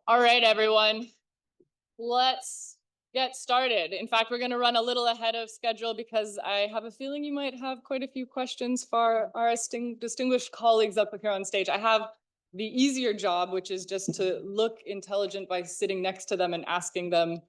All right, everyone, let's get started. In fact, we're going to run a little ahead of schedule because I have a feeling you might have quite a few questions for our distinguished colleagues up here on stage. I have the easier job, which is just to look intelligent by sitting next to them and asking them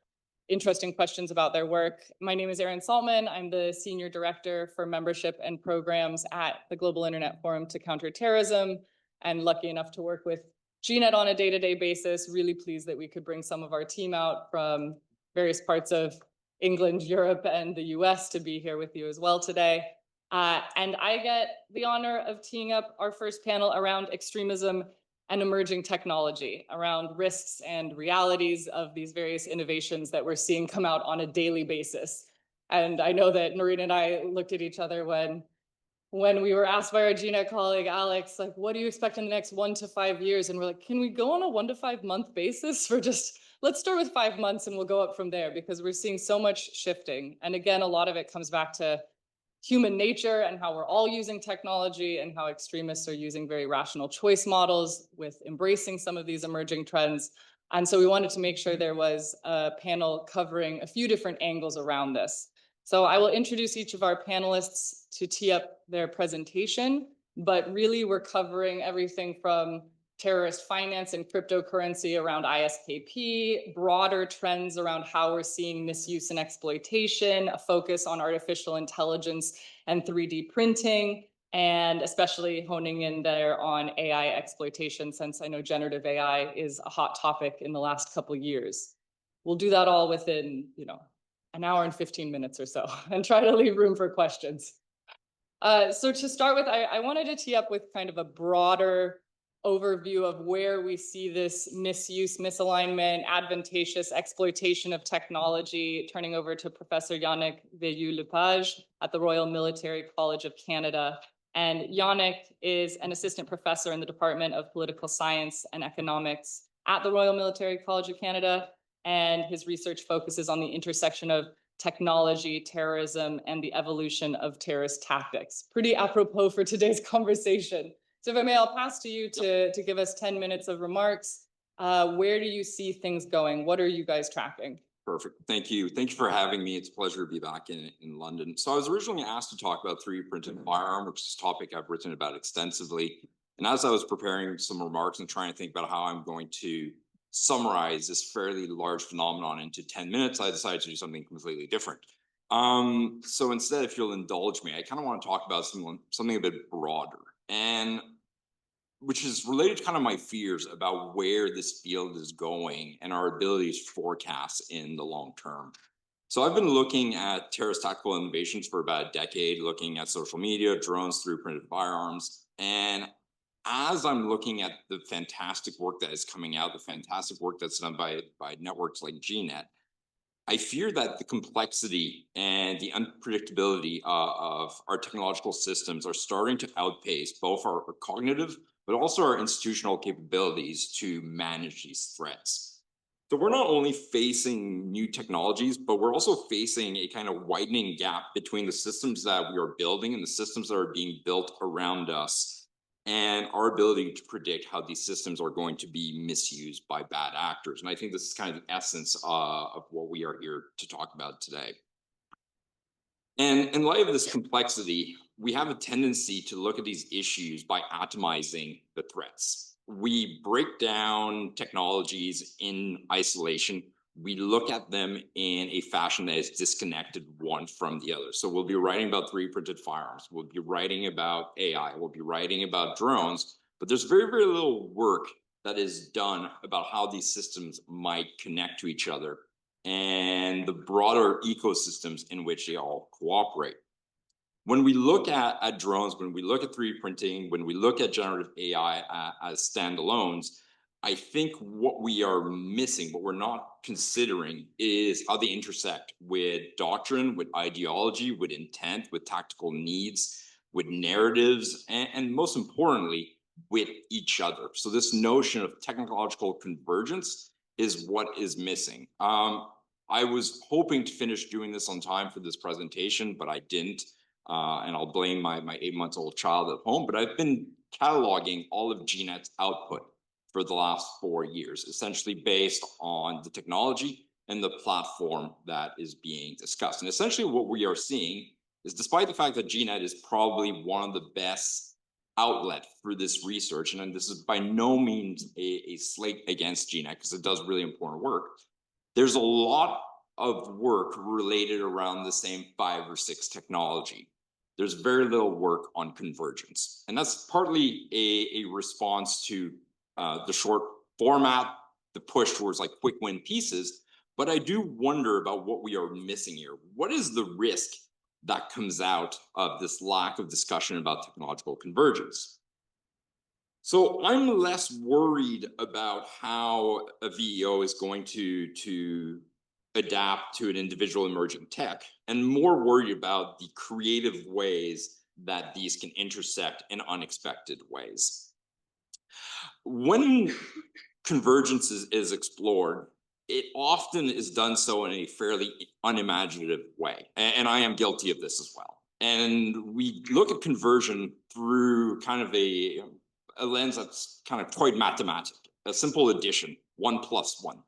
interesting questions about their work. My name is Erin Saltman. I'm the Senior Director for Membership and Programs at the Global Internet Forum to Counter Terrorism, and lucky enough to work with GNET on a day-to-day basis. Really pleased that we could bring some of our team out from various parts of England, Europe, and the US to be here with you as well today. And I get the honor of teeing up our first panel around extremism and emerging technology, around risks and realities of these various innovations that we're seeing come out on a daily basis. And I know that Noreen and I looked at each other when we were asked by our GNET colleague, Alex, like, what do you expect in the next 1 to 5 years? And we're like, can we go on a 1 to 5 month basis for just, let's start with 5 months and we'll go up from there, because we're seeing so much shifting. And again, a lot of it comes back to human nature and how we're all using technology and how extremists are using very rational choice models with embracing some of these emerging trends. And so we wanted to make sure there was a panel covering a few different angles around this. So I will introduce each of our panelists to tee up their presentation, but really we're covering everything from terrorist finance and cryptocurrency around ISKP, broader trends around how we're seeing misuse and exploitation, a focus on artificial intelligence and 3D printing, and especially honing in there on AI exploitation, since I know generative AI is a hot topic in the last couple of years. We'll do that all within, an hour and 15 minutes or so, and try to leave room for questions. So to start with, I wanted to tee up with kind of a broader overview of where we see this misuse, misalignment, advantageous exploitation of technology, turning over to Professor Yannick Veilleux-Lepage at the Royal Military College of Canada. And Yannick is an assistant professor in the Department of Political Science and Economics at the Royal Military College of Canada, and his research focuses on the intersection of technology, terrorism, and the evolution of terrorist tactics. Pretty apropos for today's conversation. So if I may, I'll pass to you to give us 10 minutes of remarks. Where do you see things going? What are you guys tracking? Perfect. Thank you. Thank you for having me. It's a pleasure to be back in London. So I was originally asked to talk about 3D printed firearm, which is a topic I've written about extensively. And as I was preparing some remarks and trying to think about how I'm going to summarize this fairly large phenomenon into 10 minutes, I decided to do something completely different. So instead, if you'll indulge me, I kind of want to talk about something a bit broader, and which is related to kind of my fears about where this field is going and our ability to forecast in the long term. So I've been looking at terrorist tactical innovations for about a decade, looking at social media, drones, 3D printed firearms. And as I'm looking at the fantastic work that is coming out, the fantastic work that's done by networks like GNET, I fear that the complexity and the unpredictability of our technological systems are starting to outpace both our cognitive, but also our institutional capabilities to manage these threats. So we're not only facing new technologies, but we're also facing a kind of widening gap between the systems that we are building and the systems that are being built around us, and our ability to predict how these systems are going to be misused by bad actors. And I think this is kind of the essence of what we are here to talk about today. And in light of this complexity, we have a tendency to look at these issues by atomizing the threats. We break down technologies in isolation. We look at them in a fashion that is disconnected one from the other. So we'll be writing about 3D printed firearms. We'll be writing about AI. We'll be writing about drones. But there's very, very little work that is done about how these systems might connect to each other and the broader ecosystems in which they all cooperate. When we look at drones, when we look at 3D printing, when we look at generative AI as standalones, I think what we are missing, what we're not considering, is how they intersect with doctrine, with ideology, with intent, with tactical needs, with narratives, and most importantly, with each other. So this notion of technological convergence is what is missing. I was hoping to finish doing this on time for this presentation, but I didn't. And I'll blame my 8-month-old child at home, but I've been cataloging all of GNET's output for the last 4 years, essentially based on the technology and the platform that is being discussed. And essentially what we are seeing is, despite the fact that GNET is probably one of the best outlet for this research, and this is by no means a slate against GNET because it does really important work, there's a lot of work related around the same 5 or 6 technology. There's very little work on convergence. And that's partly a response to the short format, the push towards like quick win pieces. But I do wonder about what we are missing here. What is the risk that comes out of this lack of discussion about technological convergence? So I'm less worried about how a VEO is going to adapt to an individual emerging tech, and more worried about the creative ways that these can intersect in unexpected ways. When convergence is explored, it often is done so in a fairly unimaginative way. And I am guilty of this as well. And we look at conversion through kind of a lens that's kind of quite mathematic, a simple addition, 1 + 1.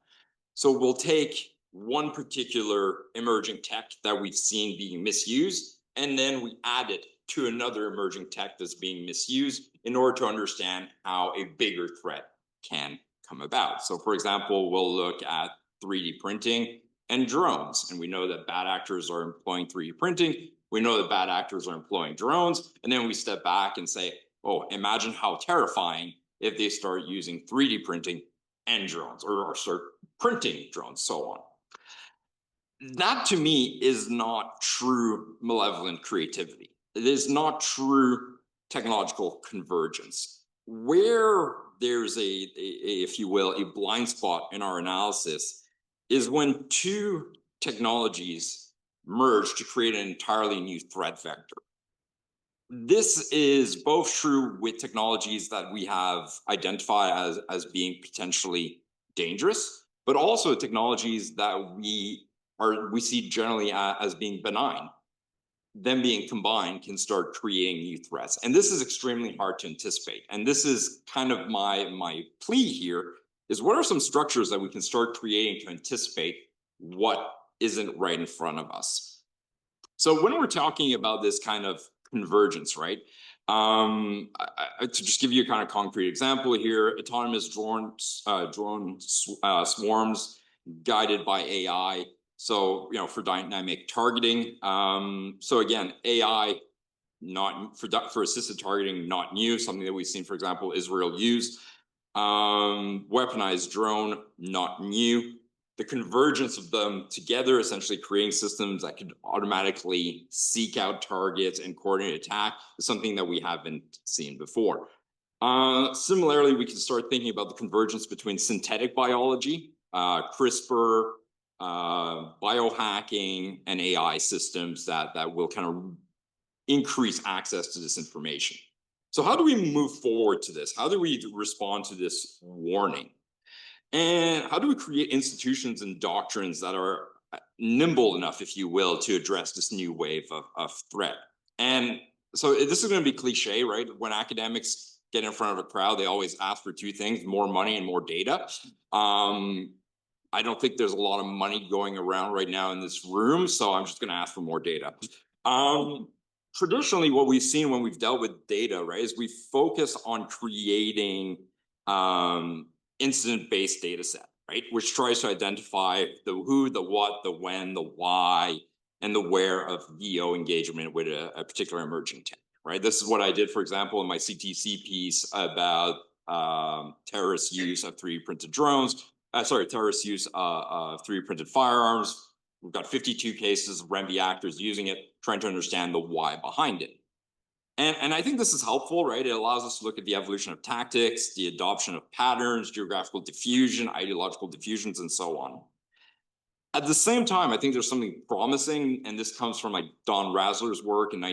So we'll take one particular emerging tech that we've seen being misused, and then we add it to another emerging tech that's being misused in order to understand how a bigger threat can come about. So for example, we'll look at 3D printing and drones, and we know that bad actors are employing 3D printing. We know that bad actors are employing drones, and then we step back and say, oh, imagine how terrifying if they start using 3D printing and drones, or start printing drones, so on. That to me is not true malevolent creativity. It is not true technological convergence. Where there's if you will, a blind spot in our analysis is when 2 technologies merge to create an entirely new threat vector. This is both true with technologies that we have identified as being potentially dangerous, but also technologies that we see generally as being benign. Them being combined can start creating new threats. And this is extremely hard to anticipate. And this is kind of my plea here, is what are some structures that we can start creating to anticipate what isn't right in front of us? So when we're talking about this kind of convergence, right? To just give you a kind of concrete example here, autonomous drone swarms guided by AI. So, for dynamic targeting. So again, AI, not for assisted targeting, not new, something that we've seen, for example, Israel use. Weaponized drone, not new. The convergence of them together, essentially creating systems that could automatically seek out targets and coordinate attack, is something that we haven't seen before. Similarly, we can start thinking about the convergence between synthetic biology, CRISPR, biohacking, and AI systems that will kind of increase access to this information. So how do we move forward to this? How do we respond to this warning? And how do we create institutions and doctrines that are nimble enough, if you will, to address this new wave of threat? And so this is going to be cliche, right? When academics get in front of a crowd, they always ask for 2 things: more money and more data. I don't think there's a lot of money going around right now in this room, so I'm just going to ask for more data. Traditionally, what we've seen when we've dealt with data, right, is we focus on creating incident-based data set, right, which tries to identify the who, the what, the when, the why, and the where of VO engagement with a particular emerging tech, right? This is what I did, for example, in my CTC piece about terrorist use of 3D printed drones. Terrorist use of 3D printed firearms. We've got 52 cases of REMV actors using it, trying to understand the why behind it. And I think this is helpful, right? It allows us to look at the evolution of tactics, the adoption of patterns, geographical diffusion, ideological diffusions, and so on. At the same time, I think there's something promising, and this comes from like Don Rassler's work in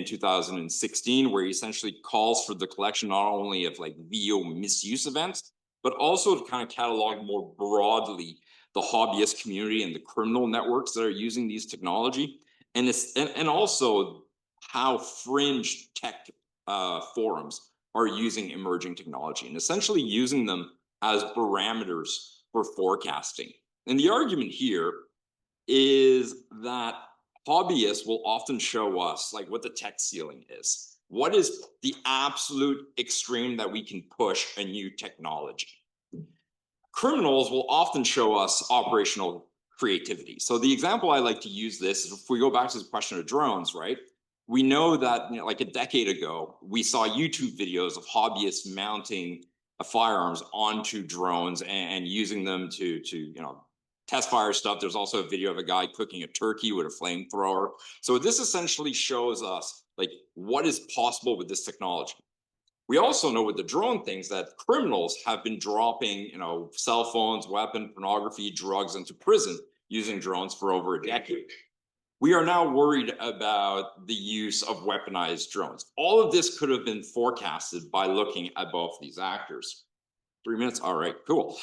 2016, where he essentially calls for the collection not only of like VO misuse events, but also to kind of catalog more broadly the hobbyist community and the criminal networks that are using these technology, and also how fringe tech forums are using emerging technology and essentially using them as parameters for forecasting. And the argument here is that hobbyists will often show us like what the tech ceiling is. What is the absolute extreme that we can push a new technology? Criminals will often show us operational creativity. So the example I like to use this is if we go back to the question of drones, right? We know that like a decade ago, we saw YouTube videos of hobbyists mounting firearms onto drones and using them to test fire stuff. There's also a video of a guy cooking a turkey with a flamethrower. So this essentially shows us like what is possible with this technology. We also know with the drone things that criminals have been dropping, cell phones, weapon, pornography, drugs into prison using drones for over a decade. We are now worried about the use of weaponized drones. All of this could have been forecasted by looking at both these actors. 3 minutes. All right, cool.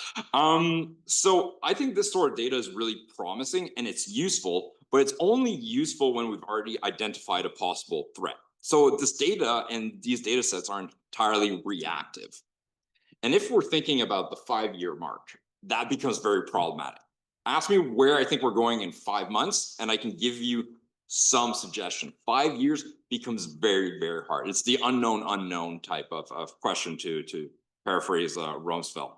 So I think this sort of data is really promising and it's useful, but it's only useful when we've already identified a possible threat. So this data and these data sets are entirely reactive. And if we're thinking about the 5-year mark, that becomes very problematic. Ask me where I think we're going in 5 months, and I can give you some suggestion. 5 years becomes very, very hard. It's the unknown type of question to paraphrase Rumsfeld.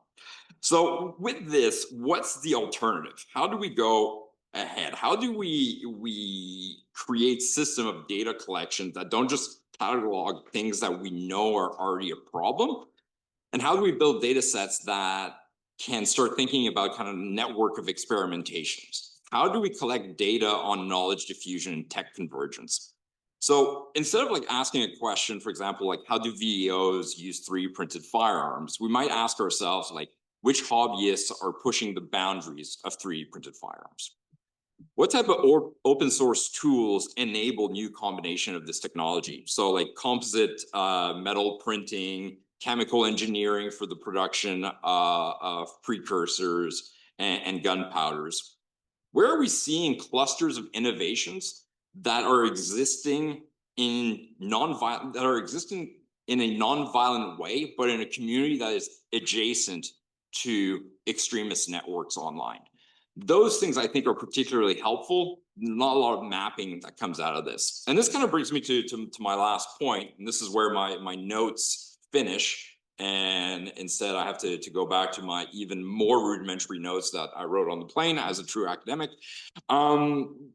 So with this, what's the alternative? How do we go ahead? How do we create system of data collection that don't just catalog things that we know are already a problem? And how do we build data sets that can start thinking about kind of network of experimentations? How do we collect data on knowledge diffusion and tech convergence? So instead of like asking a question, for example, like how do VEOs use 3D printed firearms? We might ask ourselves like, which hobbyists are pushing the boundaries of 3D printed firearms? What type of open source tools enable new combination of this technology? So like composite metal printing, chemical engineering for the production of precursors and gunpowders. Where are we seeing clusters of innovations that are existing in a non-violent way, but in a community that is adjacent to extremist networks online? Those things I think are particularly helpful. Not a lot of mapping that comes out of this. And this kind of brings me to my last point. And this is where my notes finish. And instead I have to go back to my even more rudimentary notes that I wrote on the plane as a true academic,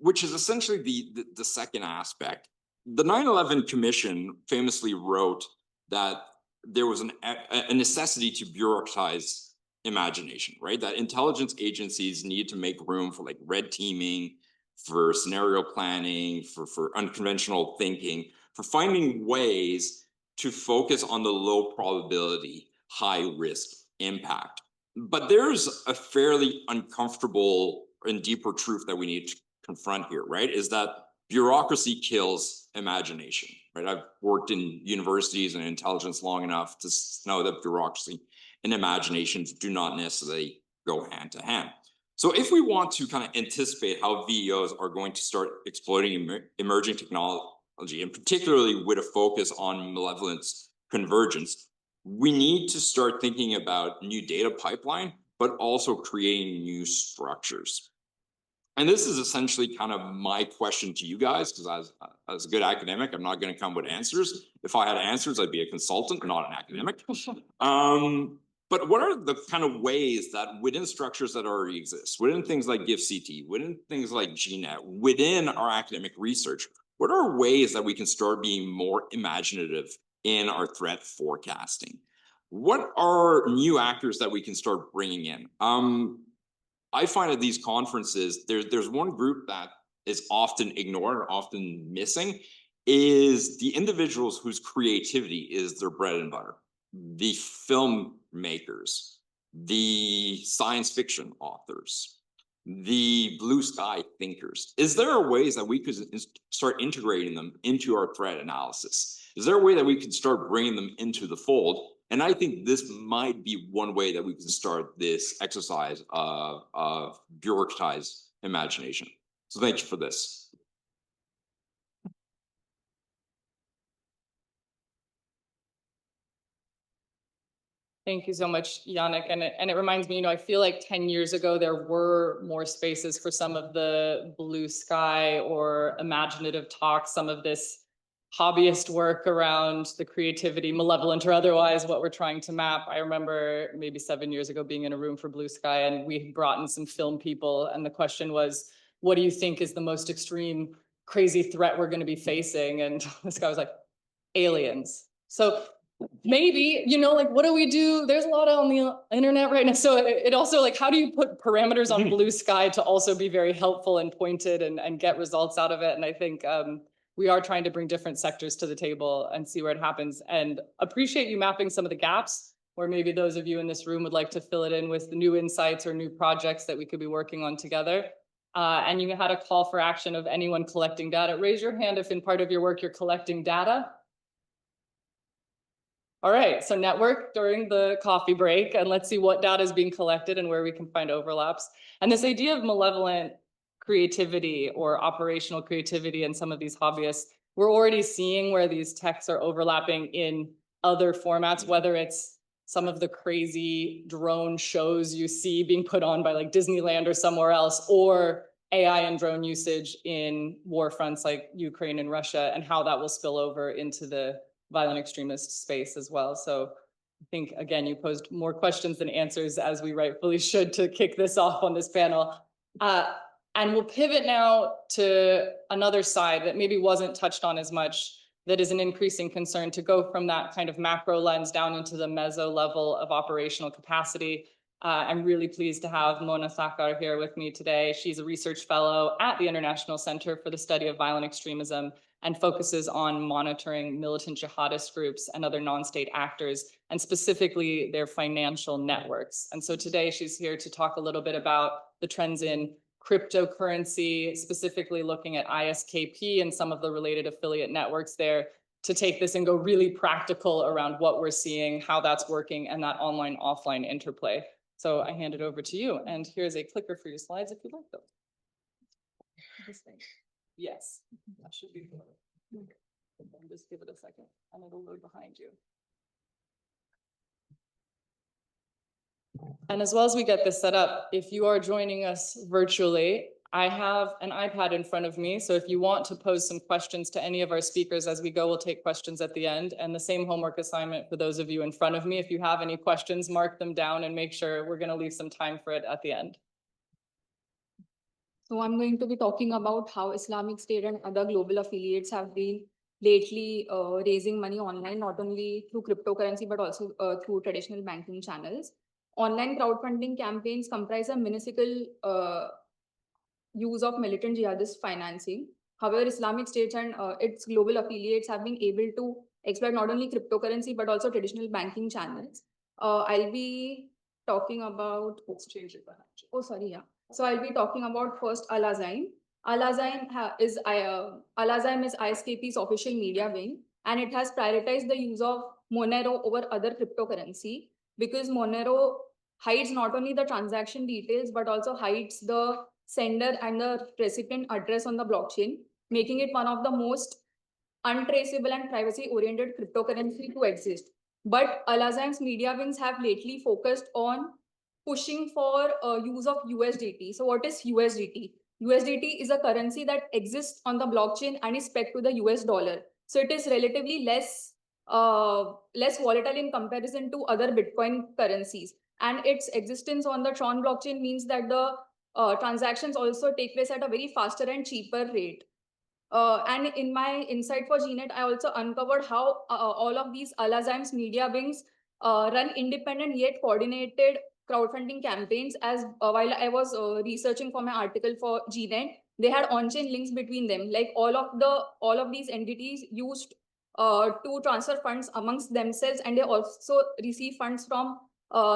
which is essentially the second aspect. The 9/11 Commission famously wrote that there was a necessity to bureaucratize imagination, right? That intelligence agencies need to make room for like red teaming, for scenario planning, for unconventional thinking, for finding ways to focus on the low probability, high risk impact. But there's a fairly uncomfortable and deeper truth that we need to confront here, right? Is that bureaucracy kills imagination, right? I've worked in universities and intelligence long enough to know that bureaucracy and imaginations do not necessarily go hand to hand. So if we want to kind of anticipate how VEOs are going to start exploiting emerging technology, and particularly with a focus on malevolence convergence, we need to start thinking about new data pipeline, but also creating new structures. And this is essentially kind of my question to you guys, because as a good academic, I'm not going to come with answers. If I had answers, I'd be a consultant, not an academic. But what are the kind of ways that within structures that already exist, within things like GIFCT, within things like GNET, within our academic research, what are ways that we can start being more imaginative in our threat forecasting? What are new actors that we can start bringing in? I find at these conferences, there's one group that is often ignored, often missing, is the individuals whose creativity is their bread and butter. The filmmakers, the science fiction authors, the blue sky thinkers. Is there a ways that we could start integrating them into our threat analysis? Is there a way that we could start bringing them into the fold? And I think this might be one way that we can start this exercise of bureaucratized imagination. So thank you for this. Thank you so much, Yannick. And it reminds me, I feel like 10 years ago, there were more spaces for some of the blue sky or imaginative talks, some of this hobbyist work around the creativity, malevolent or otherwise, what we're trying to map. I remember maybe 7 years ago being in a room for blue sky, and we brought in some film people. And the question was, what do you think is the most extreme, crazy threat we're going to be facing? And this guy was like, aliens. So maybe, like, what do we do? There's a lot on the internet right now. So it also, like, how do you put parameters on blue sky to also be very helpful and pointed and get results out of it? And I think we are trying to bring different sectors to the table and see where it happens, and appreciate you mapping some of the gaps where maybe those of you in this room would like to fill it in with the new insights or new projects that we could be working on together. And you had a call for action of anyone collecting data. Raise your hand if in part of your work you're collecting data. All right, so network during the coffee break, and let's see what data is being collected and where we can find overlaps. And this idea of malevolent creativity or operational creativity in some of these hobbyists, we're already seeing where these texts are overlapping in other formats, whether it's some of the crazy drone shows you see being put on by like Disneyland or somewhere else, or AI and drone usage in war fronts like Ukraine and Russia, and how that will spill over into the violent extremist space as well. So I think, again, you posed more questions than answers, as we rightfully should, to kick this off on this panel. And we'll pivot now to another side that maybe wasn't touched on as much, that is an increasing concern, to go from that kind of macro lens down into the meso level of operational capacity. I'm really pleased to have Mona Thakkar here with me today. She's a research fellow at the International Center for the Study of Violent Extremism and focuses on monitoring militant jihadist groups and other non-state actors, and specifically their financial networks. And so today she's here to talk a little bit about the trends in cryptocurrency, specifically looking at ISKP and some of the related affiliate networks there, to take this and go really practical around what we're seeing, how that's working, and that online-offline interplay. So I hand it over to you. And here's a clicker for your slides if you'd like them. This thing. Yes, that should be good. Just give it a second and it'll load behind you. And as well as we get this set up, if you are joining us virtually, I have an iPad in front of me. So if you want to pose some questions to any of our speakers as we go, we'll take questions at the end. And the same homework assignment for those of you in front of me. If you have any questions, mark them down and make sure we're going to leave some time for it at the end. So I'm going to be talking about how Islamic State and other global affiliates have been lately raising money online, not only through cryptocurrency, but also through traditional banking channels. Online crowdfunding campaigns comprise a minuscule use of militant jihadist financing. However, Islamic State and its global affiliates have been able to exploit not only cryptocurrency, but also traditional banking channels. I'll be talking about... Let's change it behind you. Oh, sorry, yeah. So I'll be talking about first Al-Azim. Al-Azim is ISKP's official media wing, and it has prioritized the use of Monero over other cryptocurrency, because Monero hides not only the transaction details, but also hides the sender and the recipient address on the blockchain, making it one of the most untraceable and privacy-oriented cryptocurrency to exist. But Al-Azim's media wings have lately focused on pushing for use of USDT. So what is USDT? USDT is a currency that exists on the blockchain and is pegged to the US dollar. So it is relatively less volatile in comparison to other Bitcoin currencies. And its existence on the Tron blockchain means that the transactions also take place at a very faster and cheaper rate. And in my insight for GNET, I also uncovered how all of these Al-Azim's media wings run independent yet coordinated crowdfunding campaigns. As while I was researching for my article for GNET, they had on-chain links between them. Like all of these entities used to transfer funds amongst themselves, and they also receive funds from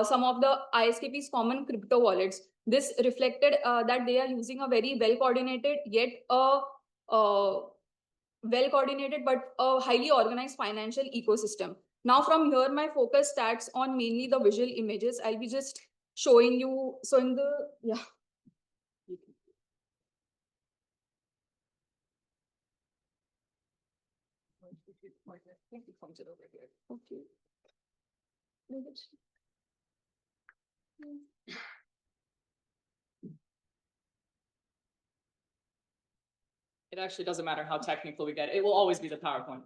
some of the ISKP's common crypto wallets. This reflected that they are using a very well-coordinated yet but a highly organized financial ecosystem. Now from here, my focus starts on mainly the visual images. I'll be just showing you. So in the, yeah. Okay. It actually doesn't matter how technical we get. It will always be the PowerPoint.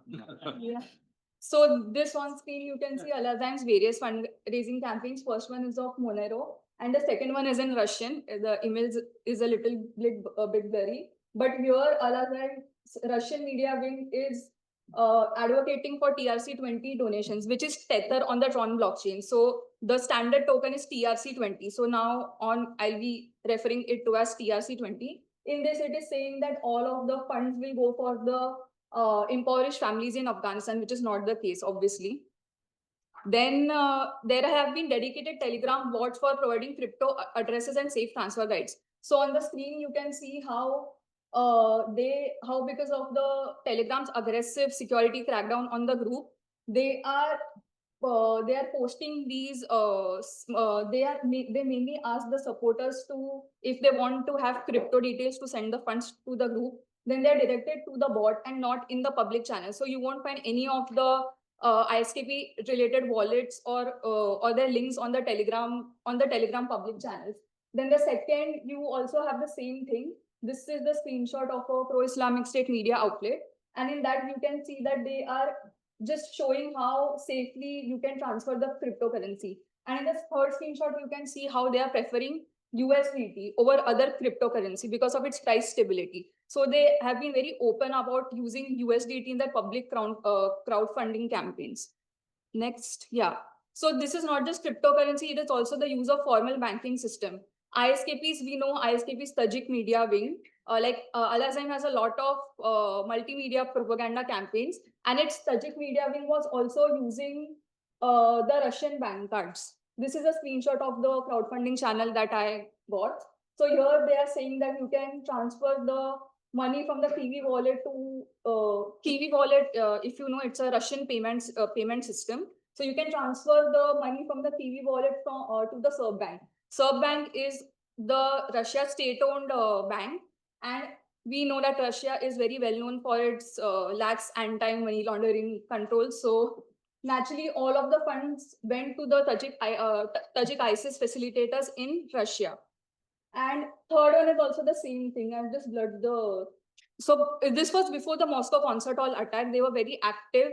Yeah. So this on screen, you can see Alazaim's various fundraising campaigns. First one is of Monero, and the second one is in Russian. The image is a little bit blurry. But here, Alazaim's Russian media wing is advocating for TRC20 donations, which is Tether on the Tron blockchain. So the standard token is TRC20. So now on, I'll be referring it to as TRC20. In this, it is saying that all of the funds will go for the impoverished families in Afghanistan, which is not the case, obviously. Then there have been dedicated Telegram bots for providing crypto addresses and safe transfer guides. So on the screen, you can see how because of the Telegram's aggressive security crackdown on the group, they are posting these. They mainly ask the supporters to, if they want to have crypto details to send the funds to the group, then they're directed to the bot and not in the public channel. So you won't find any of the ISKP related wallets or their links on the Telegram public channels. Then the second, you also have the same thing. This is the screenshot of a pro-Islamic State media outlet, and in that you can see that they are just showing how safely you can transfer the cryptocurrency. And in the third screenshot, you can see how they are preferring USDT over other cryptocurrency because of its price stability. So they have been very open about using USDT in their public crowdfunding campaigns. Next, yeah. So this is not just cryptocurrency, it is also the use of formal banking system. ISKPs, we know ISKP's Tajik media wing. Alazaim has a lot of multimedia propaganda campaigns, and its Tajik media wing was also using the Russian bank cards. This is a screenshot of the crowdfunding channel that I got. So here they are saying that you can transfer the money from the Kiwi wallet to Kiwi wallet. If you know, it's a Russian payment system. So you can transfer the money from the Kiwi wallet to the Serb bank. Serb bank is the Russia state-owned bank, and we know that Russia is very well known for its lax anti-money laundering controls. So naturally, all of the funds went to the Tajik ISIS facilitators in Russia. And third one is also the same thing. I've just blurred the. So this was before the Moscow concert hall attack. They were very active,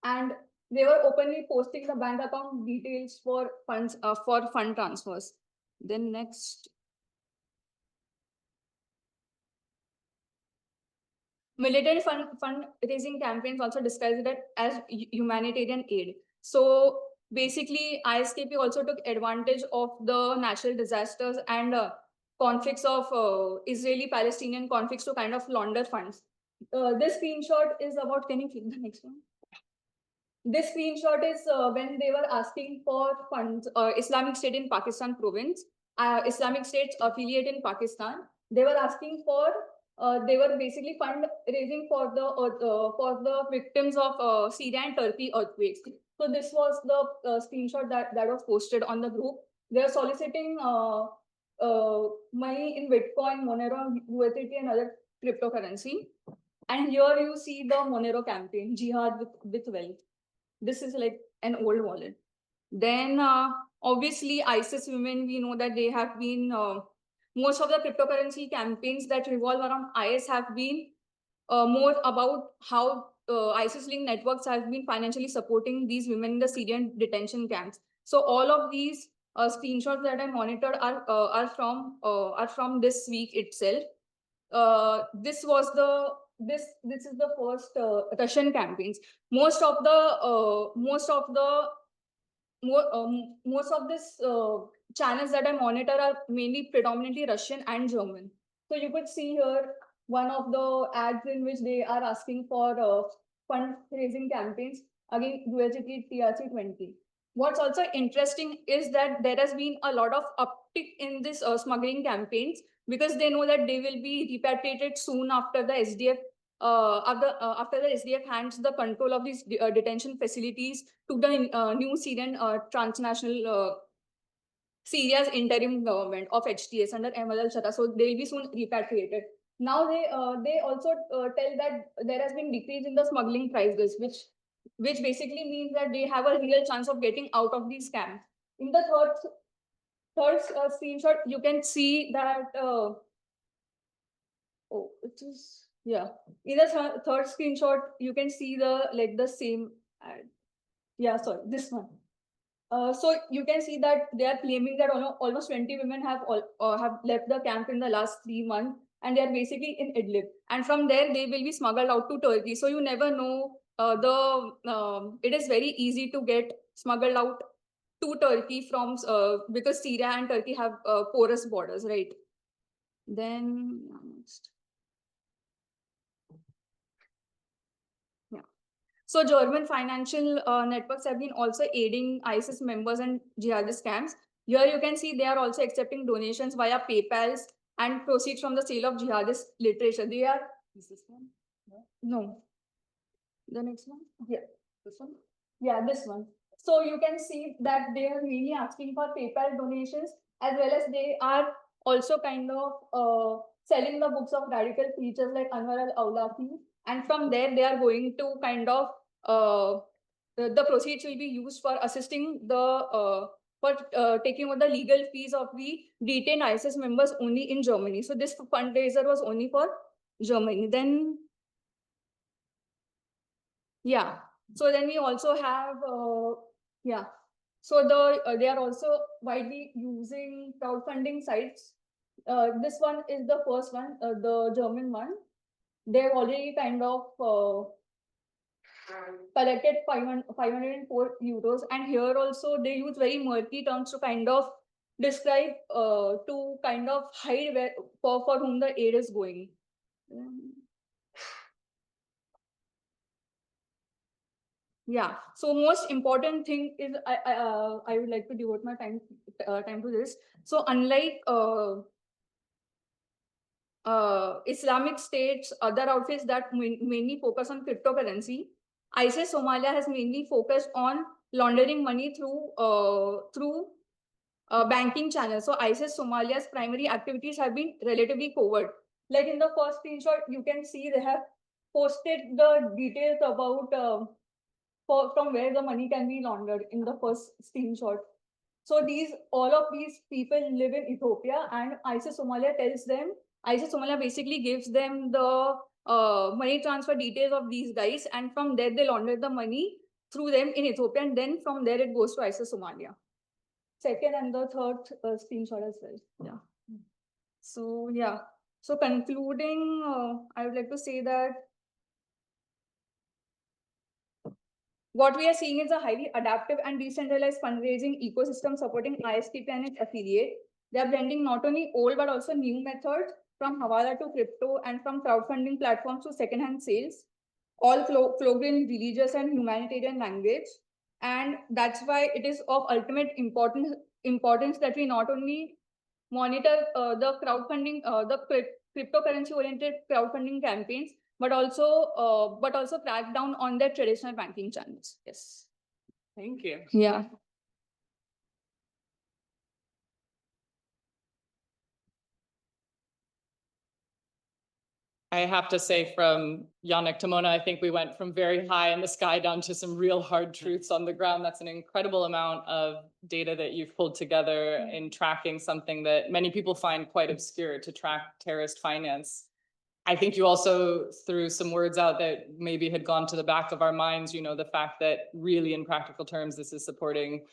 and they were openly posting the bank account details for funds for fund transfers. Then next. Military fundraising campaigns also disguised it as humanitarian aid. So basically, ISKP also took advantage of the natural disasters and conflicts of Israeli-Palestinian conflicts to kind of launder funds. This screenshot is about, can you click the next one? This screenshot is when they were asking for funds, Islamic State in Pakistan province, Islamic State's affiliate in Pakistan. They were asking for, they were basically fundraising for the victims of Syria and Turkey earthquakes. So this was the screenshot that was posted on the group. They are soliciting money in Bitcoin, Monero, USDT, and other cryptocurrency. And here you see the Monero campaign, Jihad with Wealth. This is like an old wallet. Then obviously ICSVE, we know that they have been, most of the cryptocurrency campaigns that revolve around IS have been more about how ISIS-linked networks have been financially supporting these women in the Syrian detention camps. So all of these screenshots that I monitored are from this week itself. This is the first Russian campaigns. Most of this channels that I monitor are mainly predominantly Russian and German. So you could see here one of the ads in which they are asking for fundraising campaigns, again USDT TRC20. What's also interesting is that there has been a lot of uptick in this smuggling campaigns, because they know that they will be repatriated soon after the SDF after the SDF hands the control of these detention facilities to the new Syrian transnational Syria's interim government of HTS under Ahmad al-Shattah. So they will be soon repatriated. Now they also tell that there has been decrease in the smuggling prices, which basically means that they have a real chance of getting out of these camps. In the third screenshot, you can see that, it is, yeah. In the third screenshot, you can see the same ad. Yeah, sorry, this one. So you can see that they are claiming that almost 20 women have left the camp in the last 3 months, and they are basically in Idlib. And from there, they will be smuggled out to Turkey. So you never know. It is very easy to get smuggled out to Turkey from because Syria and Turkey have porous borders, right? Then next. Yeah. So German financial networks have been also aiding ISIS members and jihadist camps. Here you can see they are also accepting donations via PayPal's and proceeds from the sale of jihadist literature. They are, is this one? No. The next one? Yeah. This one? Yeah, this one. So you can see that they are mainly asking for PayPal donations, as well as they are also kind of selling the books of radical preachers like Anwar al-Awlaki. And from there, they are going to kind of, the proceeds will be used for assisting taking over the legal fees of the detained ISIS members only in Germany. So this fundraiser was only for Germany. Then, yeah. So then we also have, yeah. So they are also widely using crowdfunding sites. This one is the first one, the German one. They've already kind of collected 504 euros, and here also they use very murky terms to kind of describe, to kind of hide where for whom the aid is going. Yeah. So most important thing is I would like to devote my time to this. So unlike Islamic States, other outfits that mainly focus on cryptocurrency, ISIS Somalia has mainly focused on laundering money through banking channels. So ISIS Somalia's primary activities have been relatively covert. Like in the first screenshot, you can see they have posted the details about from where the money can be laundered in the first screenshot. So all of these people live in Ethiopia, and ISIS Somalia basically gives them the money transfer details of these guys, and from there they launder the money through them in Ethiopia, and then from there it goes to ISIS Somalia. Second and the third screenshot as well. Yeah. So yeah. So concluding, I would like to say that what we are seeing is a highly adaptive and decentralized fundraising ecosystem supporting ISTP and its affiliate. They are blending not only old but also new methods, from Hawala to crypto and from crowdfunding platforms to secondhand sales, all cloaked in religious and humanitarian language. And that's why it is of ultimate importance that we not only monitor the crowdfunding, the cryptocurrency-oriented crowdfunding campaigns, but also crack down on their traditional banking channels. Yes. Thank you. Yeah. I have to say, from Yannick to Mona, I think we went from very high in the sky down to some real hard truths on the ground. That's an incredible amount of data that you've pulled together in tracking something that many people find quite obscure, to track terrorist finance. I think you also threw some words out that maybe had gone to the back of our minds, the fact that really in practical terms, this is supporting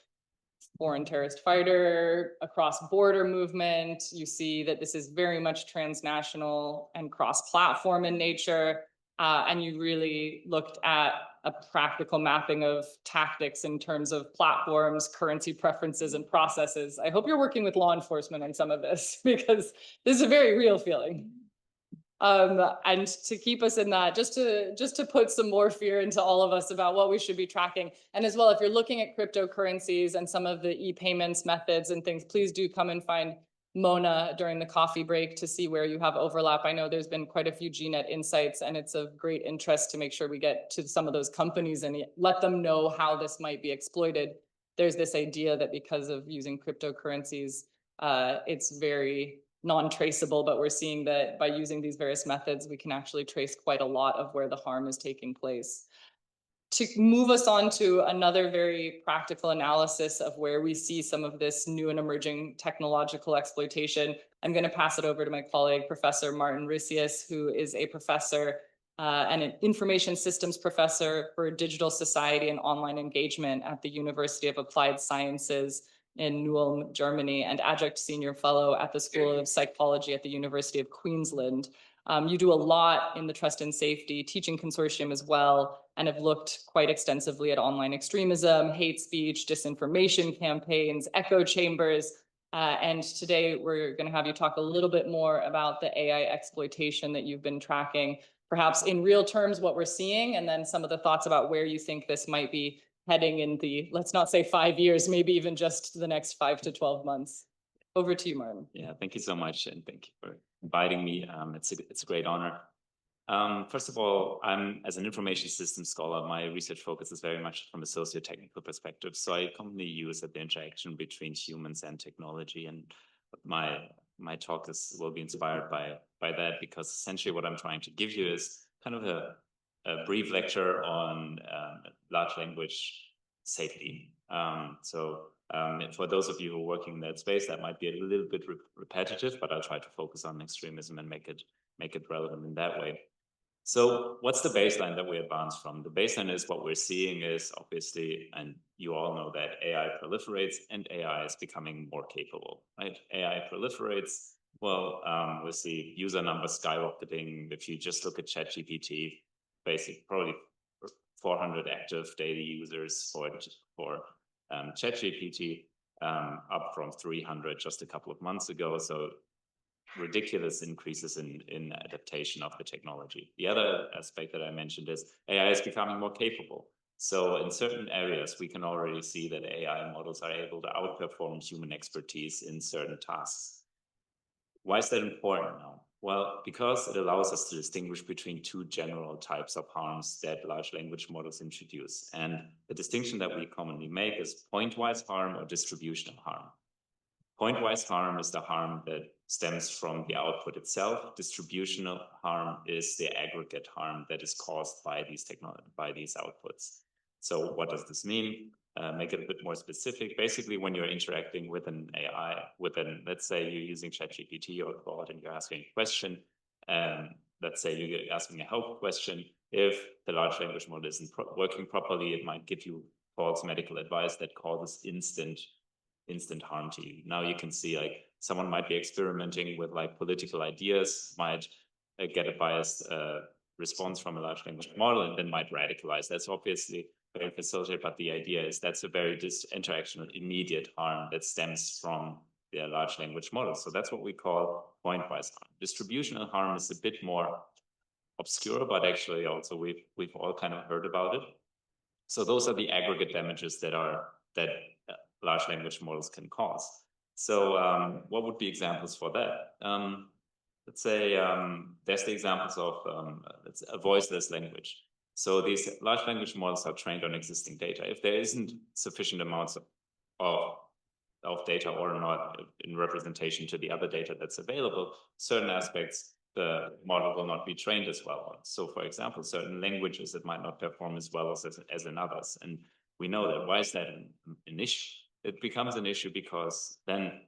foreign terrorist fighter, across-border movement. You see that this is very much transnational and cross-platform in nature. And you really looked at a practical mapping of tactics in terms of platforms, currency preferences, and processes. I hope you're working with law enforcement on some of this, because this is a very real feeling. And to keep us in that, just to put some more fear into all of us about what we should be tracking. And as well, if you're looking at cryptocurrencies and some of the e-payments methods and things, please do come and find Mona during the coffee break to see where you have overlap. I know there's been quite a few GNET insights, and it's of great interest to make sure we get to some of those companies and let them know how this might be exploited. There's this idea that because of using cryptocurrencies, it's very non-traceable, but we're seeing that by using these various methods, we can actually trace quite a lot of where the harm is taking place. to move us on to another very practical analysis of where we see some of this new and emerging technological exploitation, I'm going to pass it over to my colleague, Professor Marten Risius, who is a professor and an information systems professor for digital society and online engagement at the University of Applied Sciences in Neu-Ulm, Germany, and adjunct senior fellow at the School of Psychology at the University of Queensland. You do a lot in the trust and safety teaching consortium as well, and have looked quite extensively at online extremism, hate speech, disinformation campaigns, echo chambers. And today we're going to have you talk a little bit more about the AI exploitation that you've been tracking, perhaps in real terms, what we're seeing, and then some of the thoughts about where you think this might be heading in the, let's not say 5 years, maybe even just the next 5 to 12 months. Over to you, Marten. Yeah, thank you so much, and thank you for inviting me. It's a great honor. First of all, as an information systems scholar, my research focus is very much from a socio-technical perspective. So I commonly use the interaction between humans and technology, and my talk will be inspired by that, because essentially what I'm trying to give you is kind of a brief lecture on large language safety. For those of you who are working in that space, that might be a little bit repetitive, but I'll try to focus on extremism and make it relevant in that way. So what's the baseline that we advance from? The baseline is what we're seeing is obviously, and you all know that AI proliferates and AI is becoming more capable, right? AI proliferates, well, we see user numbers skyrocketing. If you just look at ChatGPT, basically probably 400 active daily users for ChatGPT, up from 300 just a couple of months ago. So ridiculous increases in adaptation of the technology. The other aspect that I mentioned is AI is becoming more capable. So in certain areas, we can already see that AI models are able to outperform human expertise in certain tasks. Why is that important now? Well, because it allows us to distinguish between two general types of harms that large language models introduce. And the distinction that we commonly make is point-wise harm or distributional harm. Point-wise harm is the harm that stems from the output itself. Distributional harm is the aggregate harm that is caused by these outputs. So what does this mean? Make it a bit more specific. Basically, when you're interacting with an AI, let's say you're using ChatGPT or Claude and you're asking a question, let's say you're asking a help question. If the large language model isn't working properly, it might give you false medical advice that causes instant harm to you. Now you can see like someone might be experimenting with like political ideas, might get a biased response from a large language model and then might radicalize. That's obviously very facilitated, but the idea is that's a very interactional immediate harm that stems from the large language model. So that's what we call point-wise harm. Distributional harm is a bit more obscure, but actually also we've all kind of heard about it. So those are the aggregate damages that large language models can cause. So what would be examples for that? Let's say there's the examples of a voiceless language. So these large language models are trained on existing data. If there isn't sufficient amounts of data or not in representation to the other data that's available, certain aspects the model will not be trained as well on. So for example, certain languages that might not perform as well as in others. And we know that. Why is that an issue? It becomes an issue because then,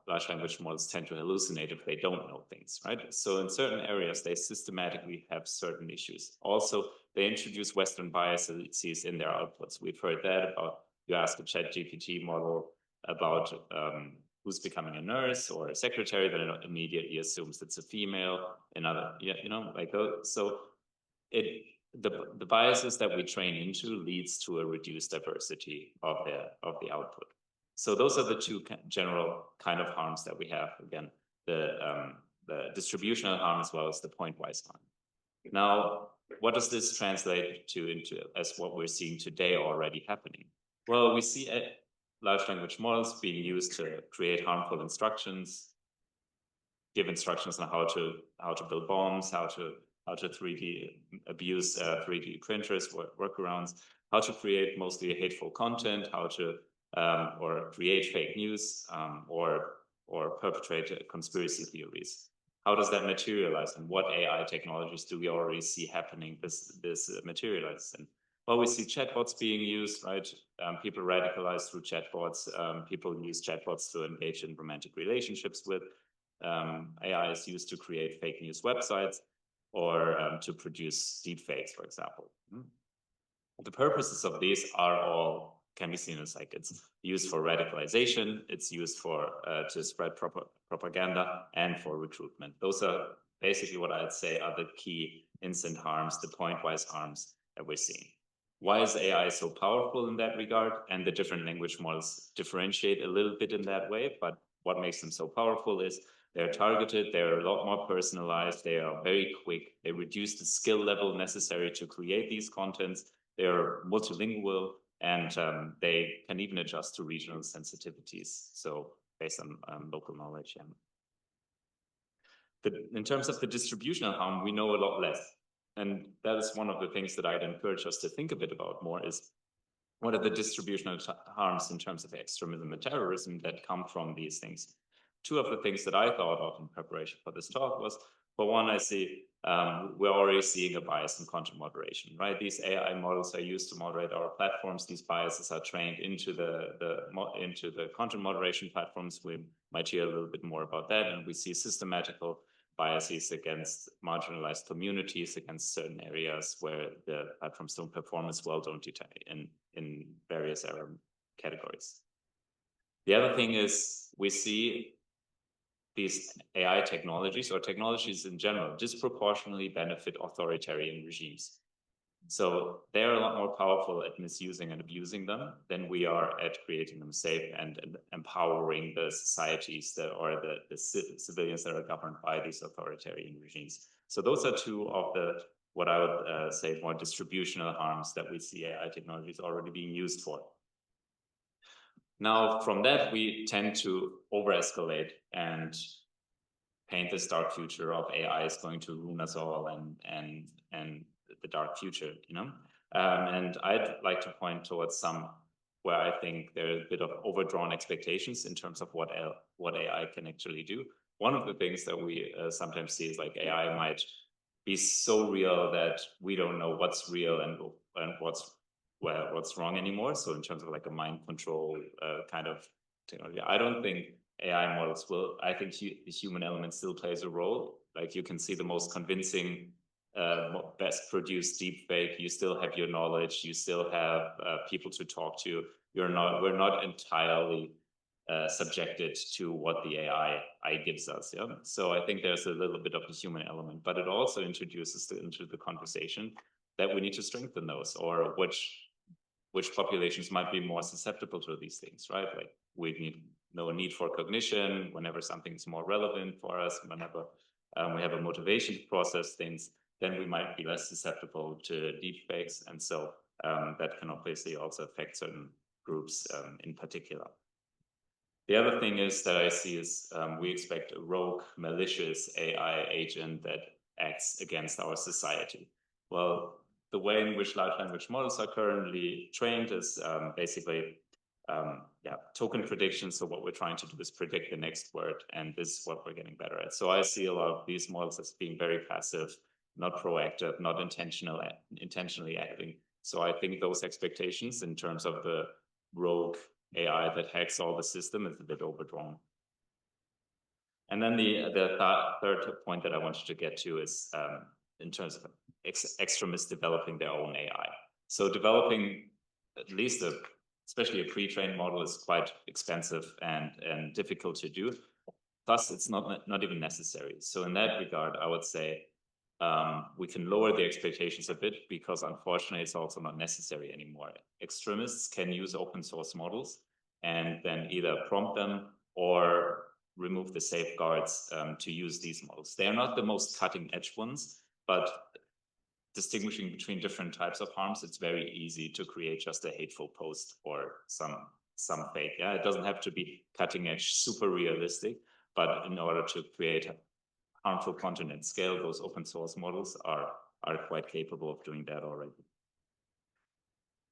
large language models tend to hallucinate if they don't know things, right? So in certain areas, they systematically have certain issues. Also, they introduce Western biases in their outputs. We've heard that about, you ask a ChatGPT model about who's becoming a nurse or a secretary, then it immediately assumes it's a female, another, so the biases that we train into leads to a reduced diversity of the output. So those are the two general kind of harms that we have. Again, the distributional harm as well as the point-wise harm. Now, what does this translate into as what we're seeing today already happening? Well, we see large language models being used to create harmful instructions, give instructions on how to build bombs, how to 3D abuse 3D printers, workarounds, how to create mostly hateful content, how to or create fake news or perpetrate conspiracy theories. How does that materialize, and what AI technologies do we already see happening this materialize? And Well, we see chatbots being used, right? People radicalize through chatbots. People use chatbots to engage in romantic relationships with. AI is used to create fake news websites or to produce deepfakes, for example. The purposes of these are all can be seen as like it's used for radicalization, it's used for to spread propaganda and for recruitment. Those are basically what I'd say are the key instant harms, the point-wise harms that we're seeing. Why is AI so powerful in that regard? And the different language models differentiate a little bit in that way, but what makes them so powerful is they're targeted, they're a lot more personalized, they are very quick, they reduce the skill level necessary to create these contents, they're multilingual, and they can even adjust to regional sensitivities, so based on local knowledge. In terms of the distributional harm, we know a lot less. And that is one of the things that I'd encourage us to think a bit about more is what are the distributional harms in terms of extremism and terrorism that come from these things. Two of the things that I thought of in preparation for this talk was, for one, I see we're already seeing a bias in content moderation, right? These AI models are used to moderate our platforms. These biases are trained into the content moderation platforms. We might hear a little bit more about that, and we see systematical biases against marginalized communities, against certain areas where the platforms don't perform as well, don't detect in various error categories. The other thing is we see these AI technologies or technologies in general disproportionately benefit authoritarian regimes. So they're a lot more powerful at misusing and abusing them than we are at creating them safe and empowering the societies that or the civilians that are governed by these authoritarian regimes. So those are two of the, what I would say, more distributional harms that we see AI technologies already being used for. Now, from that, we tend to over-escalate and paint this dark future of AI is going to ruin us all and the dark future, you know? And I'd like to point towards some where I think there's a bit of overdrawn expectations in terms of what AI can actually do. One of the things that we sometimes see is like AI might be so real that we don't know what's real and what's wrong anymore. So in terms of like a mind control kind of technology, I don't think AI models will. I think the human element still plays a role. Like you can see the most convincing, best produced deepfake. You still have your knowledge. You still have people to talk to. We're not entirely subjected to what the AI gives us. Yeah. So I think there's a little bit of a human element, but it also introduces into the conversation that we need to strengthen those, or which populations might be more susceptible to these things, right? Like we need no need for cognition whenever something's more relevant for us, whenever we have a motivation to process things, then we might be less susceptible to deepfakes. And so that can obviously also affect certain groups in particular. The other thing is that I see is we expect a rogue, malicious AI agent that acts against our society. Well, the way in which large language models are currently trained is basically token prediction. So what we're trying to do is predict the next word, and this is what we're getting better at. So I see a lot of these models as being very passive, not proactive, not intentionally acting. So I think those expectations in terms of the rogue AI that hacks all the system is a bit overdrawn. And then the third point that I wanted to get to is in terms of extremists developing their own AI. So developing at least especially a pre-trained model is quite expensive and difficult to do. Plus, it's not even necessary. So in that regard, I would say we can lower the expectations a bit because unfortunately, it's also not necessary anymore. Extremists can use open source models and then either prompt them or remove the safeguards to use these models. They are not the most cutting edge ones, but distinguishing between different types of harms, it's very easy to create just a hateful post or some fake. Yeah, it doesn't have to be cutting edge, super realistic, but in order to create harmful content at scale, those open source models are quite capable of doing that already.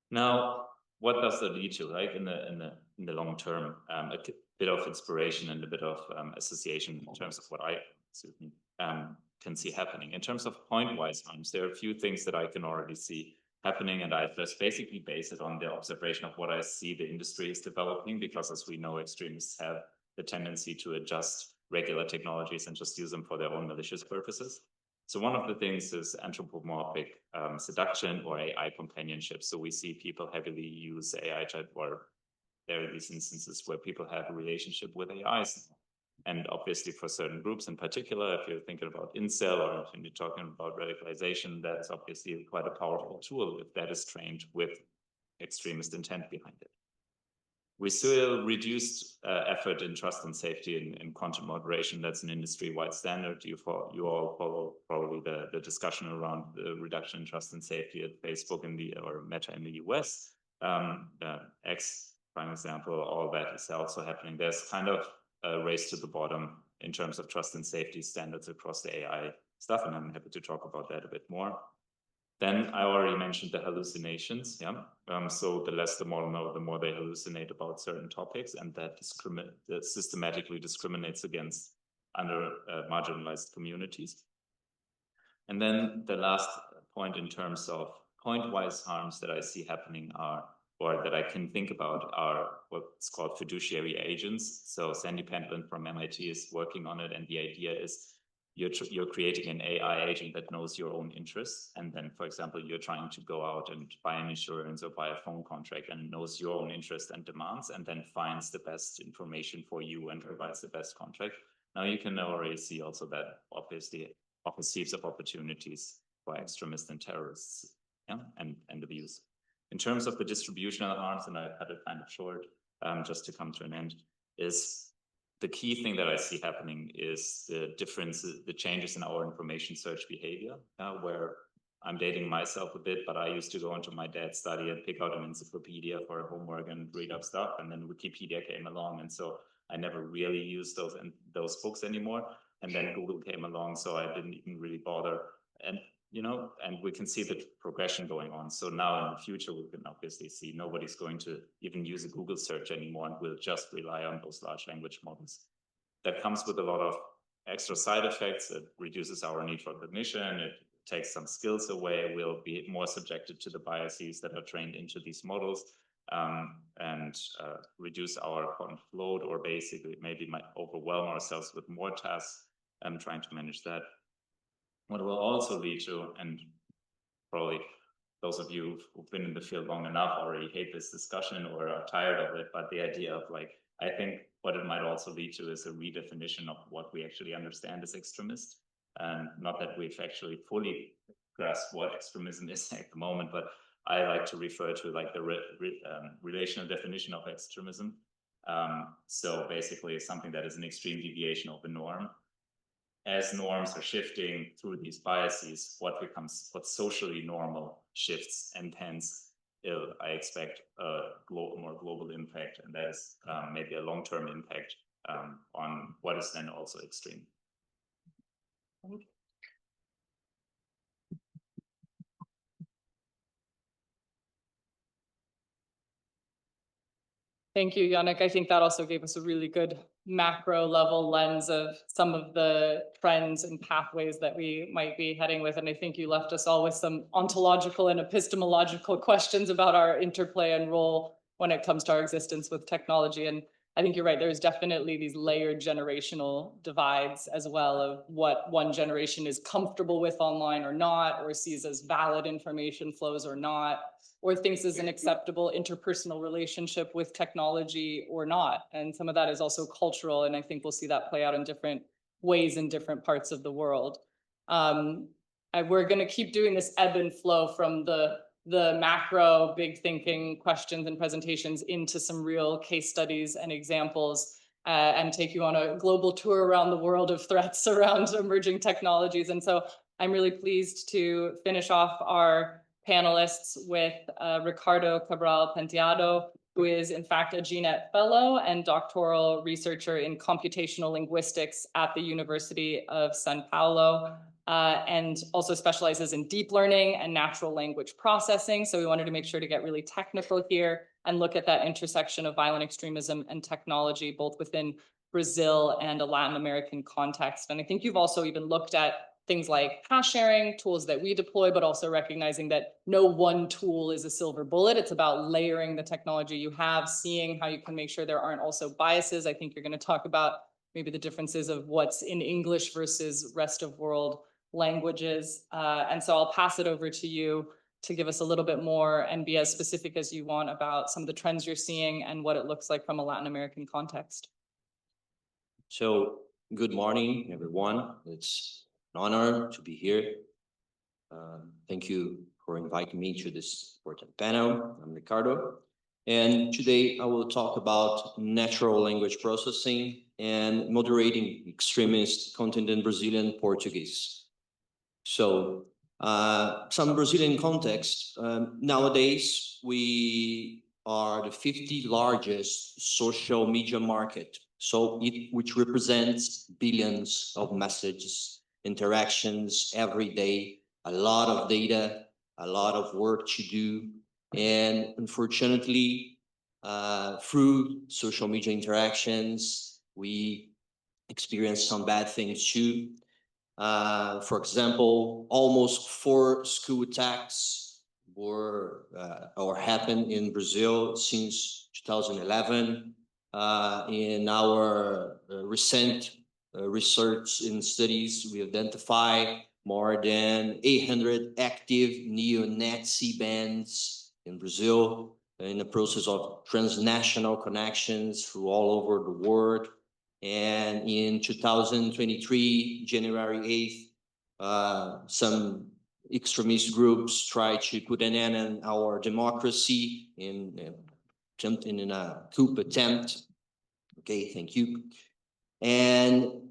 Now, what does that lead to? Like in the long term, a bit of inspiration and a bit of association in terms of what I can see happening. In terms of point-wise harms, there are a few things that I can already see happening, and I just basically base it on the observation of what I see the industry is developing, because as we know, extremists have the tendency to adjust regular technologies and just use them for their own malicious purposes. So one of the things is anthropomorphic seduction or AI companionship. So we see people heavily use AI chat, or there are these instances where people have a relationship with AIs. And obviously for certain groups in particular, if you're thinking about incel or if you're talking about radicalization, that's obviously quite a powerful tool if that is trained with extremist intent behind it. We still reduced effort in trust and safety in content moderation. That's an industry-wide standard. You all follow probably the discussion around the reduction in trust and safety at Facebook or Meta in the US. X, prime example, all that is also happening. There's kind of a race to the bottom in terms of trust and safety standards across the AI stuff, and I'm happy to talk about that a bit more. Then I already mentioned the hallucinations. Yeah. So the less the model know, the more they hallucinate about certain topics, and that systematically discriminates against marginalized communities. And then the last point in terms of point-wise harms that I see happening or that I can think about are what's called fiduciary agents. So Sandy Pentland from MIT is working on it, and the idea is you're creating an AI agent that knows your own interests. And then, for example, you're trying to go out and buy an insurance or buy a phone contract and knows your own interests and demands, and then finds the best information for you and provides the best contract. Now you can already see also that obviously offers heaps of opportunities for extremists and terrorists, yeah, and abuse. In terms of the distributional harms, and I cut it kind of short, just to come to an end, is the key thing that I see happening is the differences, the changes in our information search behavior, where I'm dating myself a bit, but I used to go into my dad's study and pick out an encyclopedia for homework and read up stuff, and then Wikipedia came along, and so I never really used those books anymore. And then Google came along, so I didn't even really bother. And and we can see the progression going on. So now in the future, we can obviously see nobody's going to even use a Google search anymore, and we'll just rely on those large language models. That comes with a lot of extra side effects. It reduces our need for cognition. It takes some skills away. We'll be more subjected to the biases that are trained into these models, and reduce our cognitive load, or basically maybe might overwhelm ourselves with more tasks and trying to manage that. What will also lead to, and probably those of you who've been in the field long enough already hate this discussion or are tired of it, but the idea of I think what it might also lead to is a redefinition of what we actually understand as extremist. And not that we've actually fully grasped what extremism is at the moment, but I like to refer to the relational definition of extremism. So basically it's something that is an extreme deviation of the norm. As norms are shifting through these biases, what's socially normal shifts, and hence I expect a more global impact, and that is maybe a long-term impact on what is then also extreme. Thank you, Yannick. I think that also gave us a really good macro level lens of some of the trends and pathways that we might be heading with. And I think you left us all with some ontological and epistemological questions about our interplay and role when it comes to our existence with technology. And I think you're right, there's definitely these layered generational divides as well, of what one generation is comfortable with online or not, or sees as valid information flows or not, or thinks is an acceptable interpersonal relationship with technology or not. And some of that is also cultural, and I think we'll see that play out in different ways in different parts of the world. We're going to keep doing this ebb and flow from the macro big thinking questions and presentations into some real case studies and examples, and take you on a global tour around the world of threats around emerging technologies. And so I'm really pleased to finish off our panelists with Ricardo Cabral Penteado, who is in fact a GNET fellow and doctoral researcher in computational linguistics at the University of São Paulo, and also specializes in deep learning and natural language processing. So we wanted to make sure to get really technical here and look at that intersection of violent extremism and technology, both within Brazil and a Latin American context. And I think you've also even looked at things like hash sharing, tools that we deploy, but also recognizing that no one tool is a silver bullet. It's about layering the technology you have, seeing how you can make sure there aren't also biases. I think you're going to talk about maybe the differences of what's in English versus rest of world languages. And so I'll pass it over to you to give us a little bit more and be as specific as you want about some of the trends you're seeing and what it looks like from a Latin American context. So, good morning, everyone. It's an honor to be here. Thank you for inviting me to this important panel. I'm Ricardo, and today I will talk about natural language processing and moderating extremist content in Brazilian Portuguese. So, some Brazilian context. Nowadays, we are the 50th largest social media market. So which represents billions of messages, interactions every day, a lot of data, a lot of work to do. And unfortunately, through social media interactions, we experience some bad things too. For example, almost 4 school attacks were or happened in Brazil since 2011. In our recent research and studies, we identify more than 800 active neo-Nazi bands in Brazil in the process of transnational connections through all over the world. And in 2023, January 8th, some extremist groups tried to put an end on our democracy in a coup attempt. Okay, thank you. And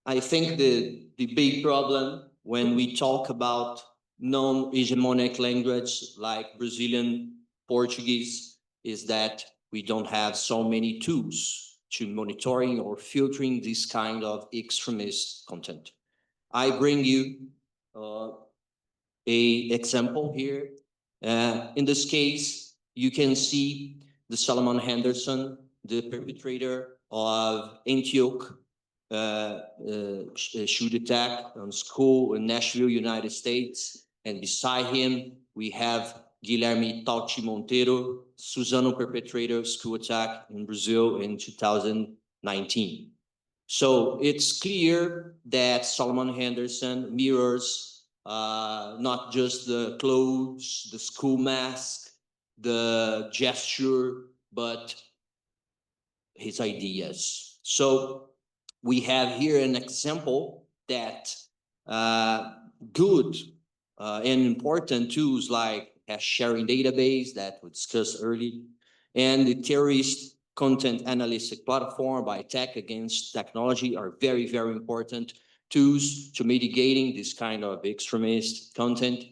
I think the big problem when we talk about non-hegemonic language like Brazilian Portuguese is that we don't have so many tools to monitoring or filtering this kind of extremist content. I bring you an example here. In this case, you can see the Salomon Henderson, the perpetrator of Antioch shoot attack on school in Nashville, United States. And beside him, we have Guilherme Tauti Monteiro, Suzano perpetrator school attack in Brazil in 2019. So it's clear that Salomon Henderson mirrors not just the clothes, the school mask, the gesture, but his ideas. So we have here an example that good and important tools like a sharing database that we discussed earlier, and the terrorist content analytic platform by Tech Against Technology are very, very important tools to mitigating this kind of extremist content.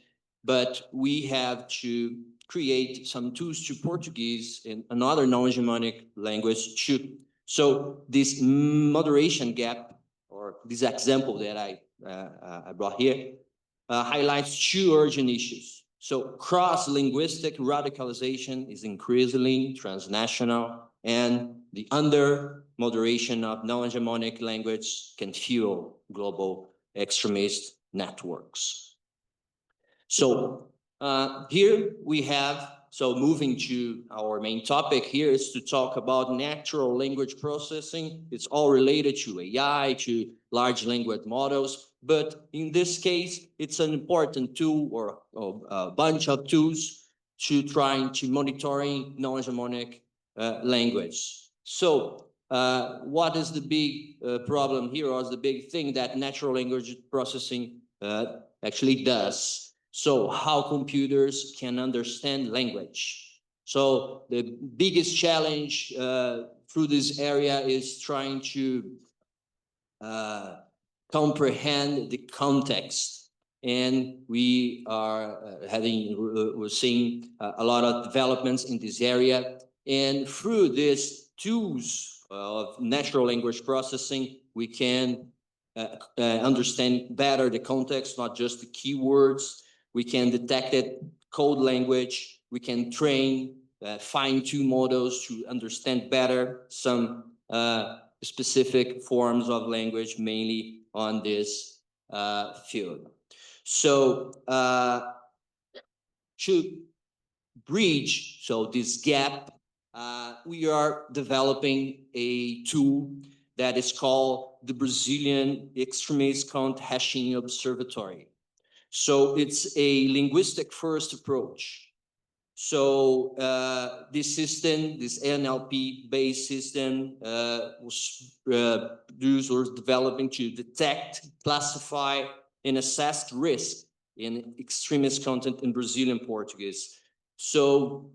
But we have to create some tools to Portuguese and another non-hegemonic language too. So this moderation gap, or this example that I brought here, highlights 2 urgent issues. So cross-linguistic radicalization is increasingly transnational, and the under-moderation of non-hegemonic language can fuel global extremist networks. So here we have, so moving to our main topic here is to talk about natural language processing. It's all related to AI, to large language models. But in this case, it's an important tool or a bunch of tools to trying to monitoring non-hegemonic language. So what is the big problem here, or is the big thing that natural language processing actually does? So how computers can understand language. So the biggest challenge through this area is trying to comprehend the context. And we are we're seeing a lot of developments in this area. And through these tools of natural language processing, we can understand better the context, not just the keywords. We can detect it, code language. We can train, fine-tune models to understand better some specific forms of language, mainly on this field. So to bridge this gap, we are developing a tool that is called the Brazilian Extremist Content Hashing Observatory. So it's a linguistic first approach. So this system, this NLP-based system, was produced or developing to detect, classify, and assess risk in extremist content in Brazilian Portuguese. So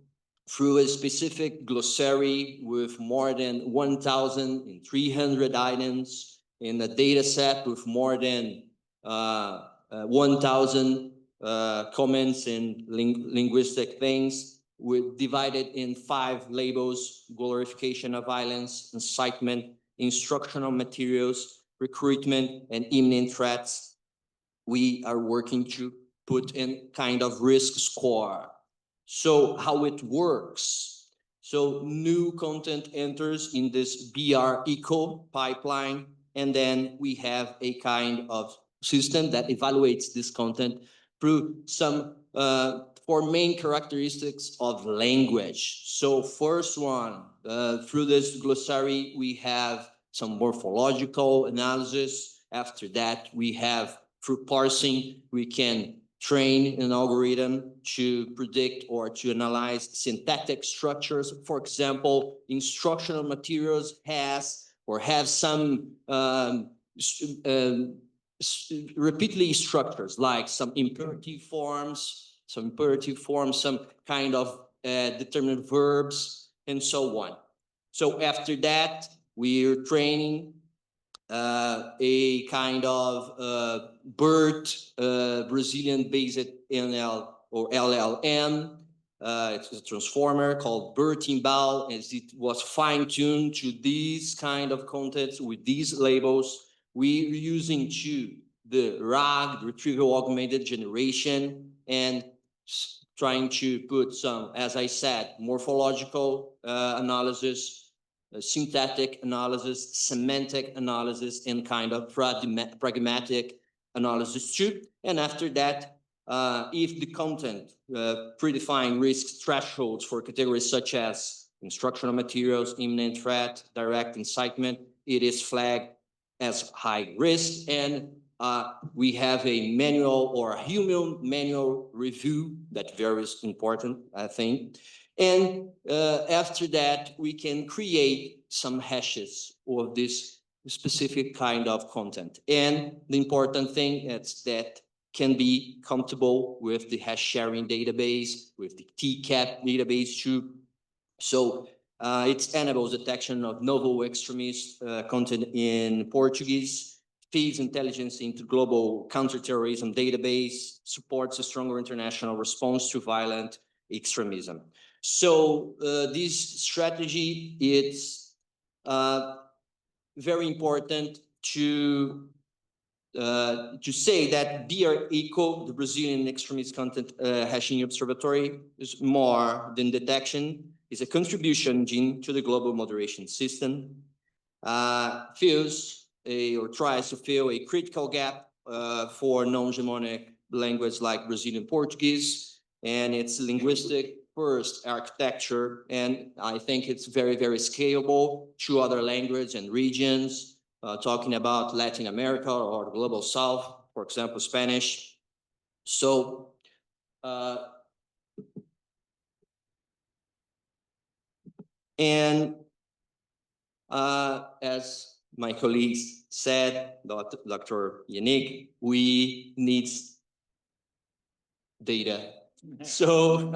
through a specific glossary with more than 1,300 items in a data set with more than 1,000 comments and linguistic things, we divided in 5 labels: glorification of violence, incitement, instructional materials, recruitment, and imminent threats. We are working to put in kind of risk score. So how it works. So new content enters in this BR Eco pipeline, and then we have a kind of system that evaluates this content through some 4 main characteristics of language. So first one, through this glossary, we have some morphological analysis. After that, we have, through parsing, we can train an algorithm to predict or to analyze syntactic structures. For example, instructional materials have some repeatedly structures, like some imperative forms, some kind of determined verbs, and so on. So after that, we're training a kind of BERT, Brazilian-based NL or LLM. It's a transformer called BERT-Timbal, as it was fine-tuned to these kind of contents with these labels. We're using the RAG, the retrieval augmented generation, and trying to put some, as I said, morphological analysis, syntactic analysis, semantic analysis, and kind of pragmatic analysis too. And after that, if the content predefine risk thresholds for categories such as instructional materials, imminent threat, direct incitement, it is flagged as high risk, and we have a manual or a human manual review that very important, I think. And after that, we can create some hashes of this specific kind of content. And the important thing is that can be compatible with the hash sharing database, with the TCAP database too. So it enables detection of novel extremist content in Portuguese, feeds intelligence into global counterterrorism database, supports a stronger international response to violent extremism. So this strategy is very important to say that BR Eco, the Brazilian Extremist Content Hashing Observatory, is more than detection, is a contribution engine to the global moderation system, fills or tries to fill a critical gap for non-hegemonic language like Brazilian Portuguese, and its linguistic first architecture. And I think it's very, very scalable to other languages and regions, talking about Latin America or the Global South, for example, Spanish. So, as my colleagues said, Dr. Yannick, we need data. So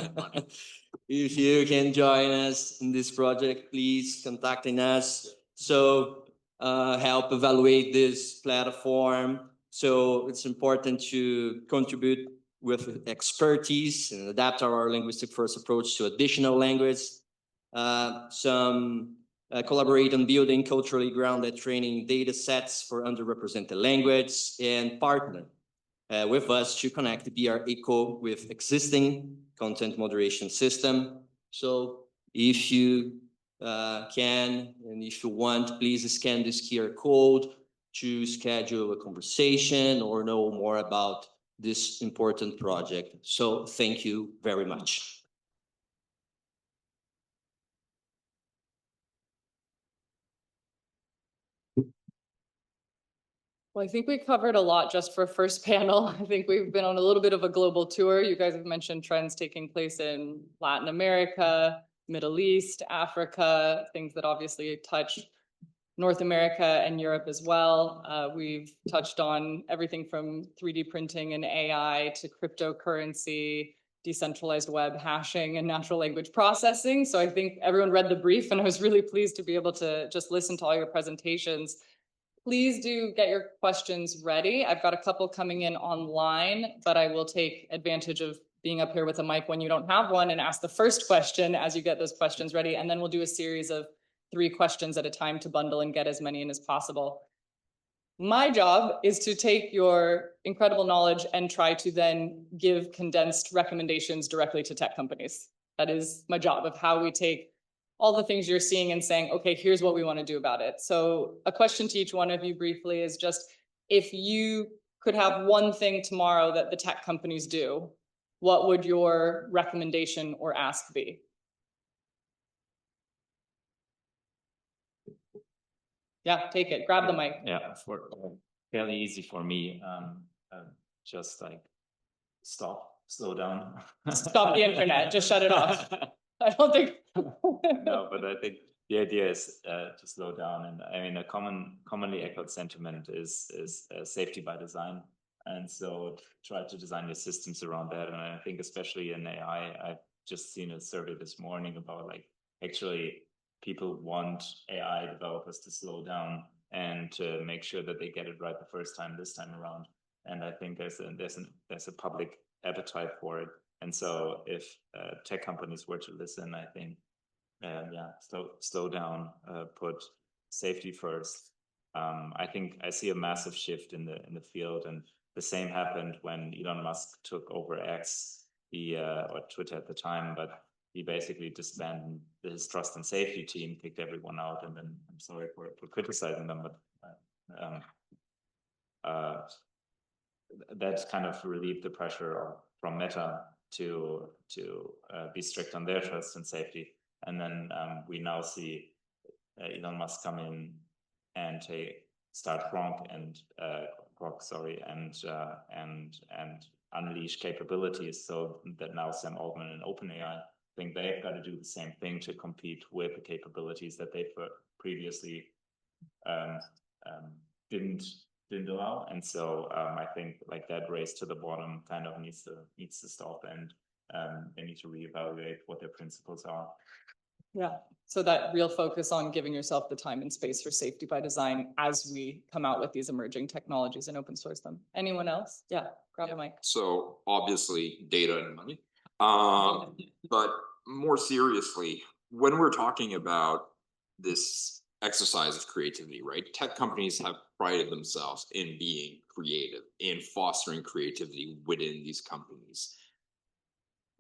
if you can join us in this project, please contacting us. So help evaluate this platform. So it's important to contribute with expertise and adapt our linguistic first approach to additional language. Collaborate on building culturally grounded training data sets for underrepresented language, and partner with us to connect the BR Eco with existing content moderation system. So if you can, and if you want, please scan this QR code to schedule a conversation or know more about this important project. So thank you very much. Well, I think we covered a lot just for first panel. I think we've been on a little bit of a global tour. You guys have mentioned trends taking place in Latin America, Middle East, Africa, things that obviously touch North America and Europe as well. We've touched on everything from 3D printing and AI to cryptocurrency, decentralized web hashing and natural language processing. So I think everyone read the brief, and I was really pleased to be able to just listen to all your presentations. Please do get your questions ready. I've got a couple coming in online, but I will take advantage of being up here with a mic when you don't have one and ask the first question as you get those questions ready. And then we'll do a series of 3 questions at a time to bundle and get as many in as possible. My job is to take your incredible knowledge and try to then give condensed recommendations directly to tech companies. That is my job, of how we take all the things you're seeing and saying, okay, here's what we want to do about it. So a question to each one of you briefly is just, if you could have one thing tomorrow that the tech companies do, what would your recommendation or ask be? Yeah, take it, grab the mic. Yeah, for fairly easy for me. Just like slow down. Stop the internet, just shut it off. I don't think. No, but I think the idea is to slow down. And I mean, a commonly echoed sentiment is safety by design. And so try to design your systems around that. And I think especially in AI, I've just seen a survey this morning about, like, actually people want AI developers to slow down and to make sure that they get it right the first time, this time around. And I think there's a public appetite for it. And so if tech companies were to listen, I think, slow down, put safety first. I think I see a massive shift in the field, and the same happened when Elon Musk took over X, or Twitter at the time, but he basically disbanded his trust and safety team, kicked everyone out, and then I'm sorry for criticizing them, but that kind of relieved the pressure from Meta to be strict on their trust and safety. And then we now see Elon Musk come in and start Grok and unleash capabilities, so that now Sam Altman and OpenAI think they've got to do the same thing to compete with the capabilities that they previously didn't allow. And so I think, like, that race to the bottom kind of needs to stop, and they need to reevaluate what their principles are. Yeah, so that real focus on giving yourself the time and space for safety by design as we come out with these emerging technologies and open source them. Anyone else? Yeah, grab a mic. So obviously data and money, but more seriously, when we're talking about this exercise of creativity, right? Tech companies have prided themselves in being creative, in fostering creativity within these companies.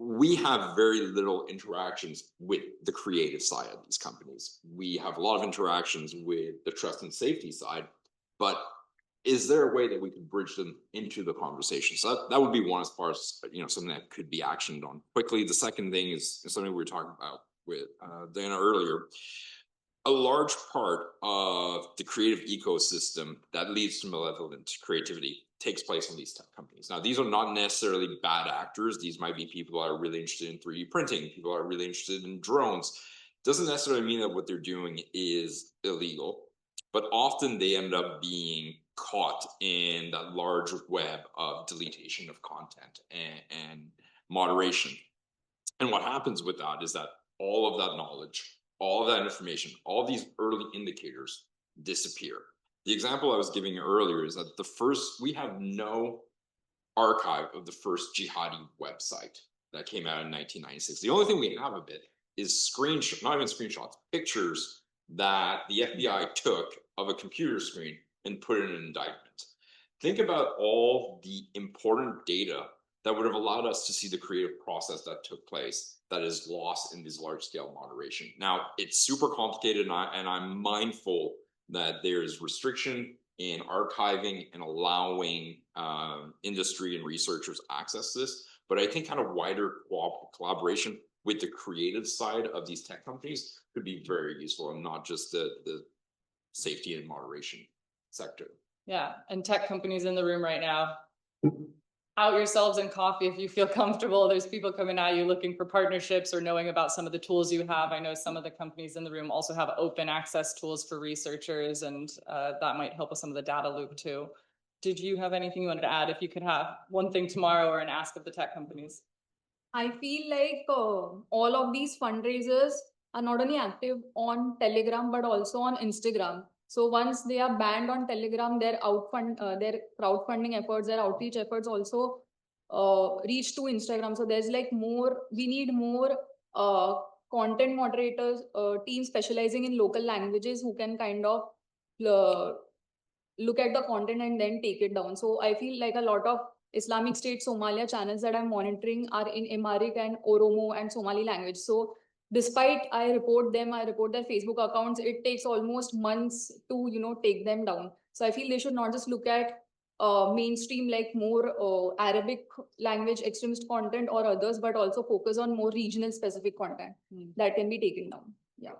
We have very little interactions with the creative side of these companies. We have a lot of interactions with the trust and safety side, but is there a way that we could bridge them into the conversation? So that would be one, as far as, something that could be actioned on quickly. The second thing is something we were talking about with Diana earlier. A large part of the creative ecosystem that leads to malevolent creativity takes place in these tech companies. Now, these are not necessarily bad actors. These might be people who are really interested in 3D printing, people who are really interested in drones. Doesn't necessarily mean that what they're doing is illegal, but often they end up being caught in that large web of deletion of content and moderation. And what happens with that is that all of that knowledge, all of that information, all of these early indicators disappear. The example I was giving earlier is that we have no archive of the first jihadi website that came out in 1996. The only thing we have of it is not even screenshots, pictures that the FBI took of a computer screen and put in an indictment. Think about all the important data that would have allowed us to see the creative process that took place that is lost in this large-scale moderation. Now, it's super complicated, and I'm mindful that there's restriction in archiving and allowing industry and researchers access to this. But I think kind of wider collaboration with the creative side of these tech companies could be very useful, and not just the safety and moderation sector. Yeah, and tech companies in the room right now, out yourselves in coffee if you feel comfortable. There's people coming at you looking for partnerships or knowing about some of the tools you have. I know some of the companies in the room also have open access tools for researchers, and that might help with some of the data loop too. Did you have anything you wanted to add? If you could have one thing tomorrow or an ask of the tech companies. I feel like all of these fundraisers are not only active on Telegram, but also on Instagram. So once they are banned on Telegram, their crowdfunding efforts, their outreach efforts also reach to Instagram. So there's like we need more content moderators, teams specializing in local languages who can kind of look at the content and then take it down. So I feel like a lot of Islamic State Somalia channels that I'm monitoring are in Amharic and Oromo and Somali language. So despite I report their Facebook accounts, it takes almost months to take them down. So I feel they should not just look at mainstream like more Arabic language extremist content or others, but also focus on more regional specific content that can be taken down. Yeah.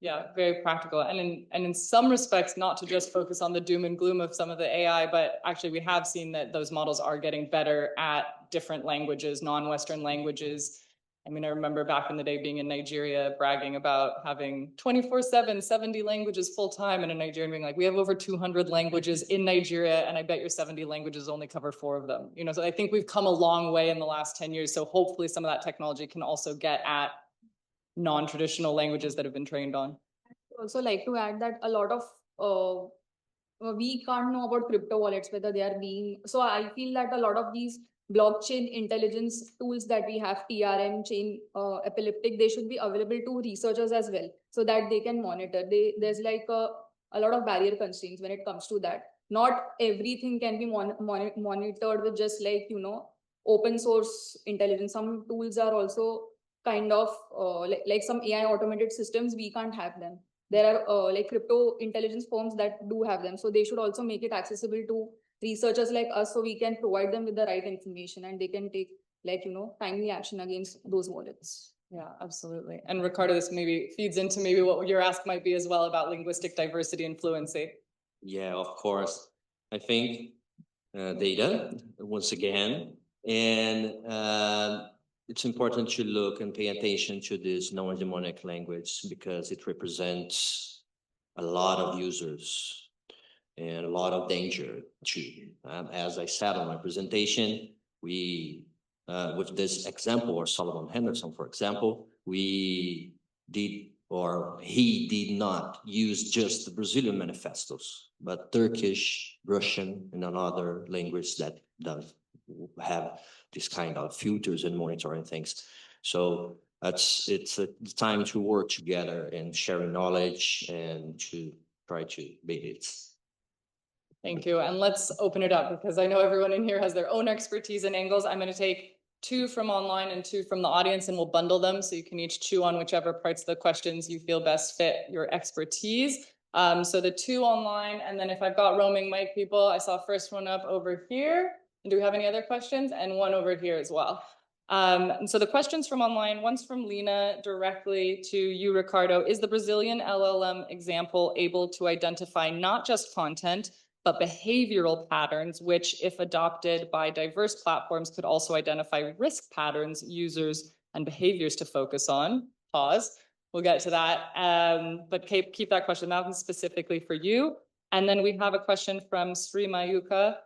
Yeah, very practical. And in some respects, not to just focus on the doom and gloom of some of the AI, but actually we have seen that those models are getting better at different languages, non-Western languages. I mean, I remember back in the day being in Nigeria, bragging about having 24/7, 70 languages full time, and in Nigeria being like, we have over 200 languages in Nigeria, and I bet your 70 languages only cover 4 of them. So I think we've come a long way in the last 10 years. So hopefully some of that technology can also get at non-traditional languages that have been trained on. I also like to add that a lot of we can't know about crypto wallets, whether they are being, so I feel that a lot of these blockchain intelligence tools that we have, TRM, chain epileptic, they should be available to researchers as well, so that they can monitor. There's like a lot of barrier constraints when it comes to that. Not everything can be monitored with just open source intelligence. Some tools are also kind of like some AI automated systems, we can't have them. There are like crypto intelligence firms that do have them. So they should also make it accessible to researchers like us, so we can provide them with the right information and they can take timely action against those wallets. Yeah, absolutely. And Ricardo, this maybe feeds into maybe what your ask might be as well about linguistic diversity and fluency. Yeah, of course. I think data, once again, and it's important to look and pay attention to this non-hegemonic language because it represents a lot of users and a lot of danger too. As I said on my presentation, we, with this example, or Solomon Henderson, for example, we did, or he did not use just the Brazilian manifestos, but Turkish, Russian, and another language that does have this kind of filters and monitoring things. So it's a time to work together and sharing knowledge and to try to beat it. Thank you. And let's open it up because I know everyone in here has their own expertise and angles. I'm going to take 2 from online and 2 from the audience, and we'll bundle them so you can each chew on whichever parts of the questions you feel best fit your expertise. So the 2 online, and then if I've got roaming mic people, I saw first one up over here. And do we have any other questions? And one over here as well. And so the questions from online, one's from Lena directly to you, Ricardo. Is the Brazilian LLM example able to identify not just content, but behavioral patterns, which if adopted by diverse platforms could also identify risk patterns, users, and behaviors to focus on? Pause. We'll get to that. But keep that question, Malcolm, specifically for you. And then we have a question from Sri Mayuka.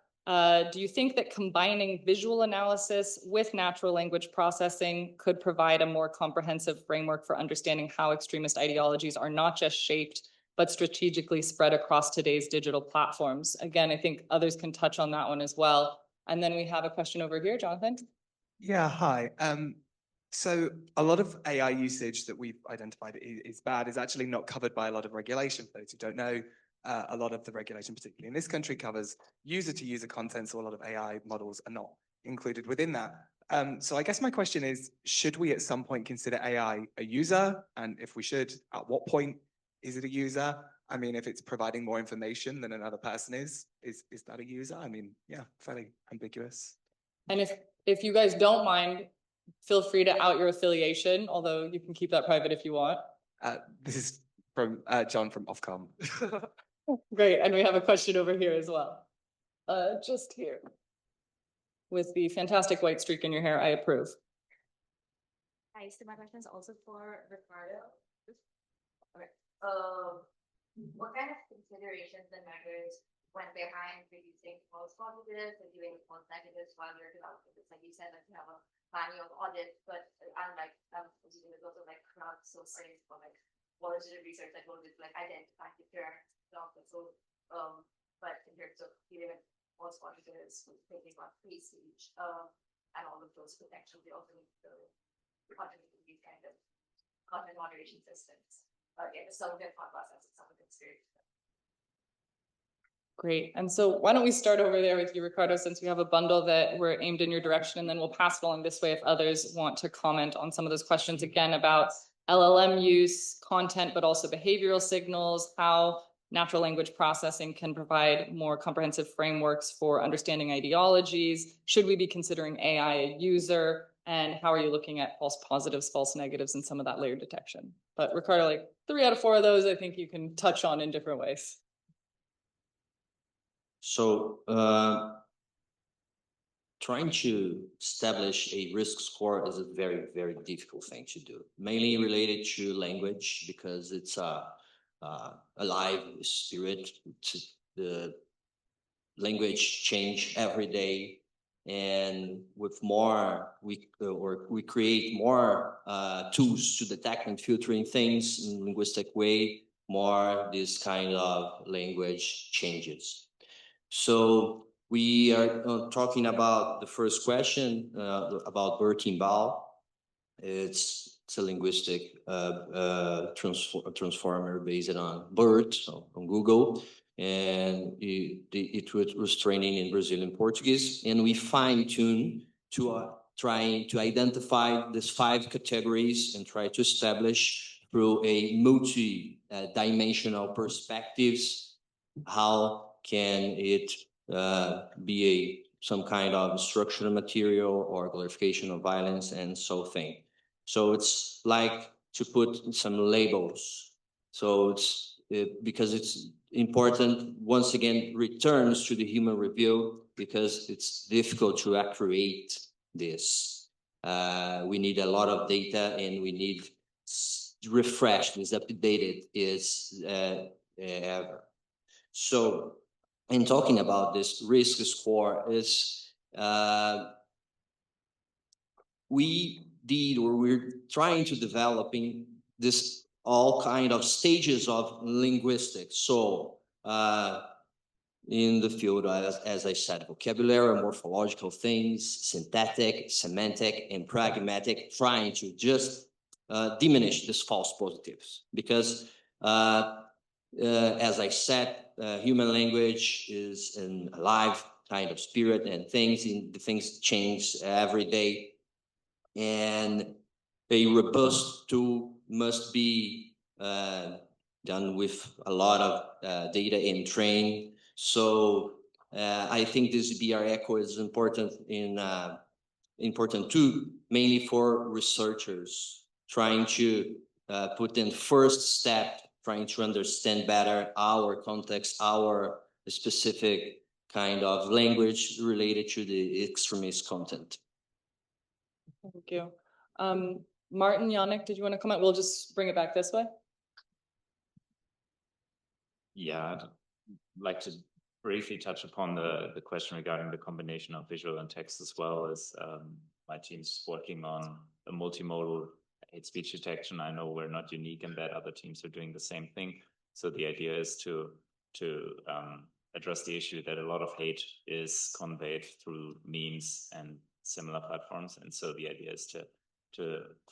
Do you think that combining visual analysis with natural language processing could provide a more comprehensive framework for understanding how extremist ideologies are not just shaped, but strategically spread across today's digital platforms? Again, I think others can touch on that one as well. And then we have a question over here, Jonathan. Yeah, hi. So a lot of AI usage that we've identified is bad, is actually not covered by a lot of regulation. For those who don't know, a lot of the regulation, particularly in this country, covers user-to-user content, so a lot of AI models are not included within that. So I guess my question is, should we at some point consider AI a user? And if we should, at what point is it a user? I mean, if it's providing more information than another person is that a user? I mean, yeah, fairly ambiguous. And if you guys don't mind, feel free to out your affiliation, although you can keep that private if you want. This is from John from Ofcom. Great, and we have a question over here as well. Just here. With the fantastic white streak in your hair, I approve. Hi, so my question is also for Ricardo. Okay. What kind of considerations and measures went behind reducing false positives and doing false negatives while you're developing this? Like you said, that you have a manual audit, but unlike there's also like crowdsourcing for like qualitative research that goes with like identifying the terms. So, but in terms of dealing with false positives, with taking on free speech, and all of those protections, we also need to contribute to these kind of content moderation systems. Yeah, some of it thought process and some of it's very. Great. And so why don't we start over there with you, Ricardo, since we have a bundle that we're aimed in your direction, and then we'll pass it along this way if others want to comment on some of those questions again about LLM use, content, but also behavioral signals, how natural language processing can provide more comprehensive frameworks for understanding ideologies. Should we be considering AI a user? And how are you looking at false positives, false negatives, and some of that layer detection? But Ricardo, like 3 out of 4 of those, I think you can touch on in different ways. So trying to establish a risk score is a very, very difficult thing to do, mainly related to language, because it's a alive spirit. The language change every day. And with more, we create more tools to detect and filtering things in linguistic way, more this kind of language changes. So we are talking about the first question about Bertin-Ball. It's a linguistic transformer based on BERT, so on Google. And it was training in Brazilian Portuguese, and we fine-tune to trying to identify these 5 categories and try to establish through a multi-dimensional perspectives how can it be some kind of structural material or glorification of violence and so thing. So it's like to put some labels. So because it's important, once again, returns to the human review, because it's difficult to accurate this. We need a lot of data, and we need refreshed, is updated, is ever. So in talking about this risk score is we're trying to developing this all kind of stages of linguistics. So in the field, as I said, vocabulary, morphological things, synthetic, semantic, and pragmatic, trying to just diminish these false positives. Because as I said, human language is an alive kind of spirit, and things change every day. And a robust tool must be done with a lot of data and training. So I think this BR Echo is important too, mainly for researchers trying to put in first step, trying to understand better our context, our specific kind of language related to the extremist content. Thank you. Marten, Yannick, did you want to comment? We'll just bring it back this way. Yeah, I'd like to briefly touch upon the question regarding the combination of visual and text, as well as my team's working on a multimodal hate speech detection. I know we're not unique in that, other teams are doing the same thing. So the idea is to address the issue that a lot of hate is conveyed through memes and similar platforms. And so the idea is to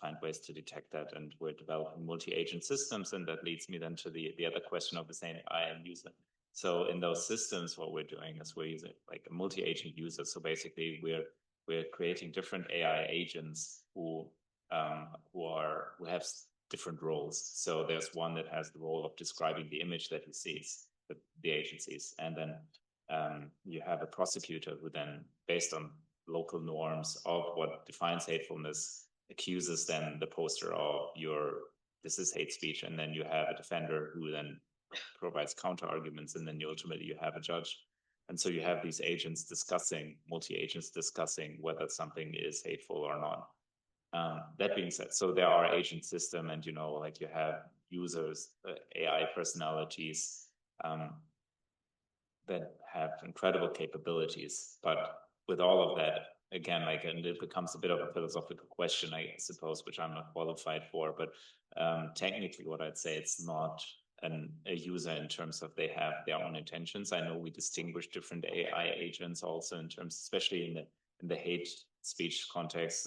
find ways to detect that. And we're developing multi-agent systems. And that leads me then to the other question of the same AI and user. So in those systems, what we're doing is we're using like a multi-agent user. So basically we're creating different AI agents who have different roles. So there's one that has the role of describing the image that he sees, the agent sees, and then you have a prosecutor who then, based on local norms of what defines hatefulness, accuses then the poster of this is hate speech, and then you have a defender who then provides counter arguments, and then ultimately you have a judge. And so you have these agents discussing, multi-agents discussing whether something is hateful or not. That being said, so there are agent system, and like you have users, AI personalities that have incredible capabilities. But with all of that, again, and it becomes a bit of a philosophical question, I suppose, which I'm not qualified for. But technically, what I'd say, it's not a user in terms of they have their own intentions. I know we distinguish different AI agents also in terms, especially in the hate speech context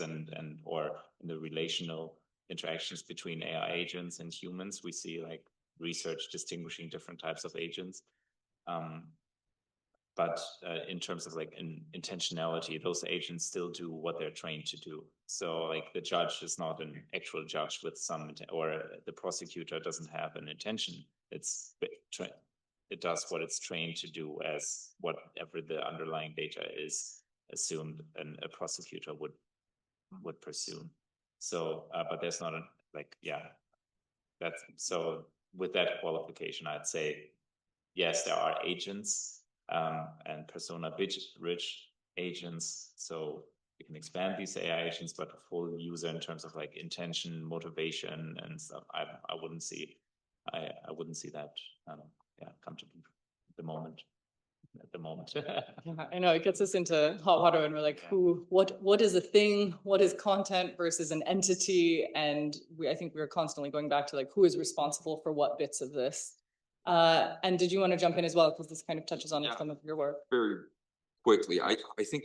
or in the relational interactions between AI agents and humans. We see like research distinguishing different types of agents. But in terms of like intentionality, those agents still do what they're trained to do. So like the judge is not an actual judge with or the prosecutor doesn't have an intention. It does what it's trained to do, as whatever the underlying data is assumed a prosecutor would pursue. So, but there's not so with that qualification, I'd say, yes, there are agents and persona-rich agents. So we can expand these AI agents, but a full user in terms of like intention, motivation, and stuff, I wouldn't see. I wouldn't see that. Come to the moment. At the moment. Yeah, I know it gets us into hot water, and we're like, what is a thing? What is content versus an entity? And I think we're constantly going back to like, who is responsible for what bits of this? And did you want to jump in as well? Because this kind of touches on some of your work. Very quickly, I think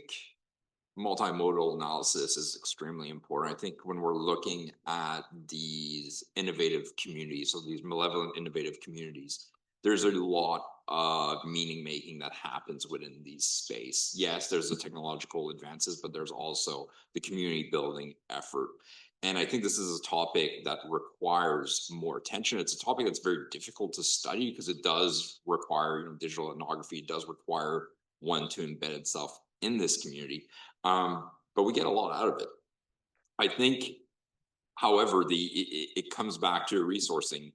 multimodal analysis is extremely important. I think when we're looking at these innovative communities, so these malevolent innovative communities, there's a lot of meaning making that happens within these space. Yes, there's the technological advances, but there's also the community building effort. And I think this is a topic that requires more attention. It's a topic that's very difficult to study because it does require digital ethnography. It does require one to embed itself in this community. But we get a lot out of it. I think, however, it comes back to a resourcing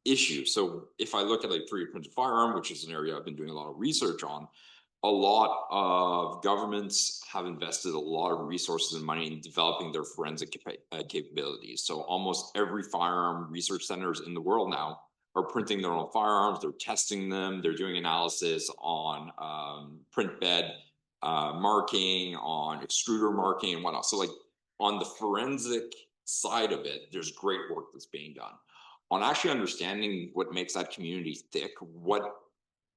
issue. So if I look at like 3D printed firearm, which is an area I've been doing a lot of research on, a lot of governments have invested a lot of resources and money in developing their forensic capabilities. So almost every firearm research centers in the world now are printing their own firearms. They're testing them. They're doing analysis on print bed marking, on extruder marking and whatnot. So like on the forensic side of it, there's great work that's being done. On actually understanding what makes that community thick, what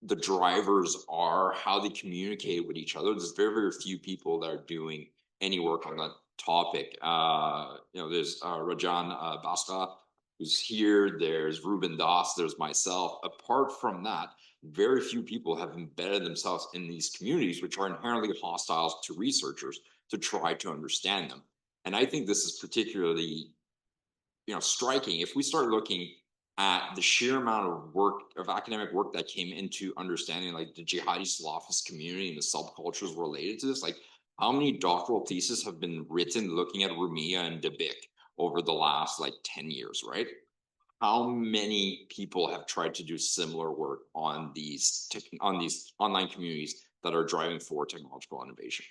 the drivers are, how they communicate with each other. There's very, very few people that are doing any work on that topic. There's Rajan Basta, who's here. There's Ruben Das. There's myself. Apart from that, very few people have embedded themselves in these communities, which are inherently hostile to researchers, to try to understand them. And I think this is particularly, striking. If we start looking at the sheer amount of academic work that came into understanding like the jihadi Salafist community and the subcultures related to this, like how many doctoral theses have been written looking at Rumiyya and Dabik over the last like 10 years, right? How many people have tried to do similar work on these online communities that are driving forward technological innovation?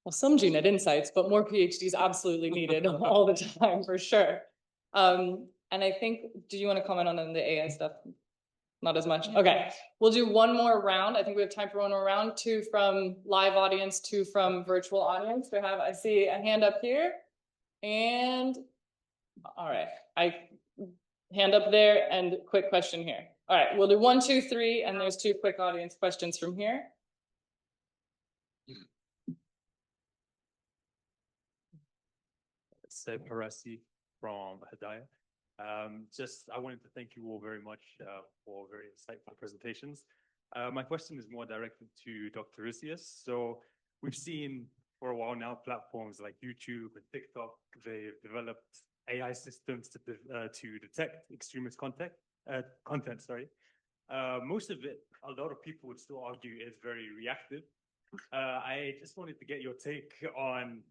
Well, some GNET insights, but more PhDs absolutely needed all the time for sure. And I think, do you want to comment on the AI stuff? Not as much. Okay, we'll do one more round. I think we have time for one more round. 2 from live audience, 2 from virtual audience. I see a hand up here, and all right, hand up there, and quick question here. All right, we'll do 1, 2, 3, and there's 2 quick audience questions from here. Seb Harasi from Hedaya. I wanted to thank you all very much for very insightful presentations. My question is more directed to Dr. Risius. So we've seen for a while now, platforms like YouTube and TikTok, they've developed AI systems to detect extremist content. Sorry. Most of it, a lot of people would still argue, is very reactive. I just wanted to get your take on,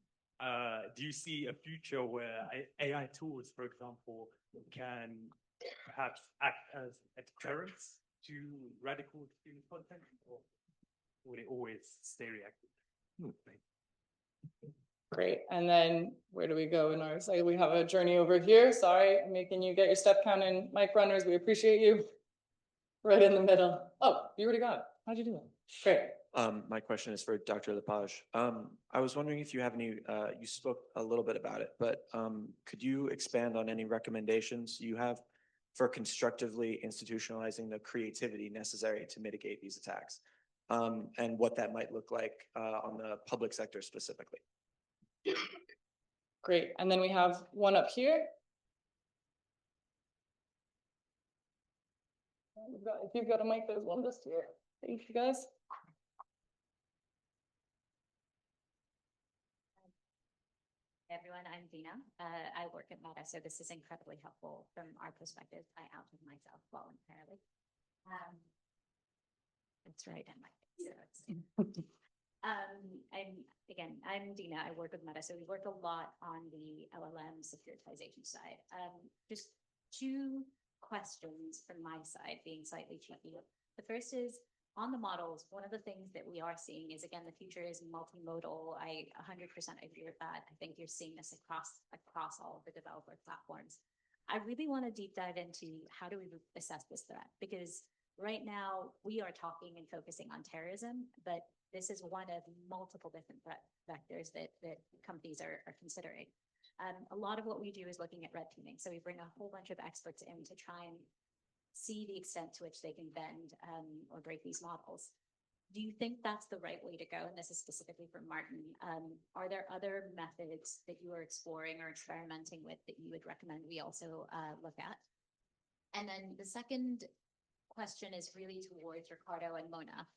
do you see a future where AI tools, for example, can perhaps act as a deterrent to radical extremist content, or would it always stay reactive? Great. And then where do we go in ours? We have a journey over here. Sorry, I'm making you get your step count in, mic runners. We appreciate you. Right in the middle. Oh, you already got it. How'd you do that? Great. My question is for Dr. Lepage. I was wondering if you have any, you spoke a little bit about it, but could you expand on any recommendations you have for constructively institutionalizing the creativity necessary to mitigate these attacks? And what that might look like on the public sector specifically? Great. And then we have one up here. If you've got a mic, there's one just here. Thank you, guys. Hey everyone, I'm Dina. I work at Meta, so this is incredibly helpful from our perspective. I outed myself voluntarily. That's right, and I'm Dina. I work with Meta, so we work a lot on the LLM securitization side. Just two questions from my side, being slightly cheeky. The first is on the models. One of the things that we are seeing is, again, the future is multimodal. I 100% agree with that. I think you're seeing this across all of the developer platforms. I really want to deep dive into how do we assess this threat, because right now we are talking and focusing on terrorism, but this is one of multiple different threat vectors that companies are considering. A lot of what we do is looking at red teaming. So we bring a whole bunch of experts in to try and see the extent to which they can bend or break these models. Do you think that's the right way to go? And this is specifically for Marten. Are there other methods that you are exploring or experimenting with that you would recommend we also look at? And then the second question is really towards Ricardo and Mona.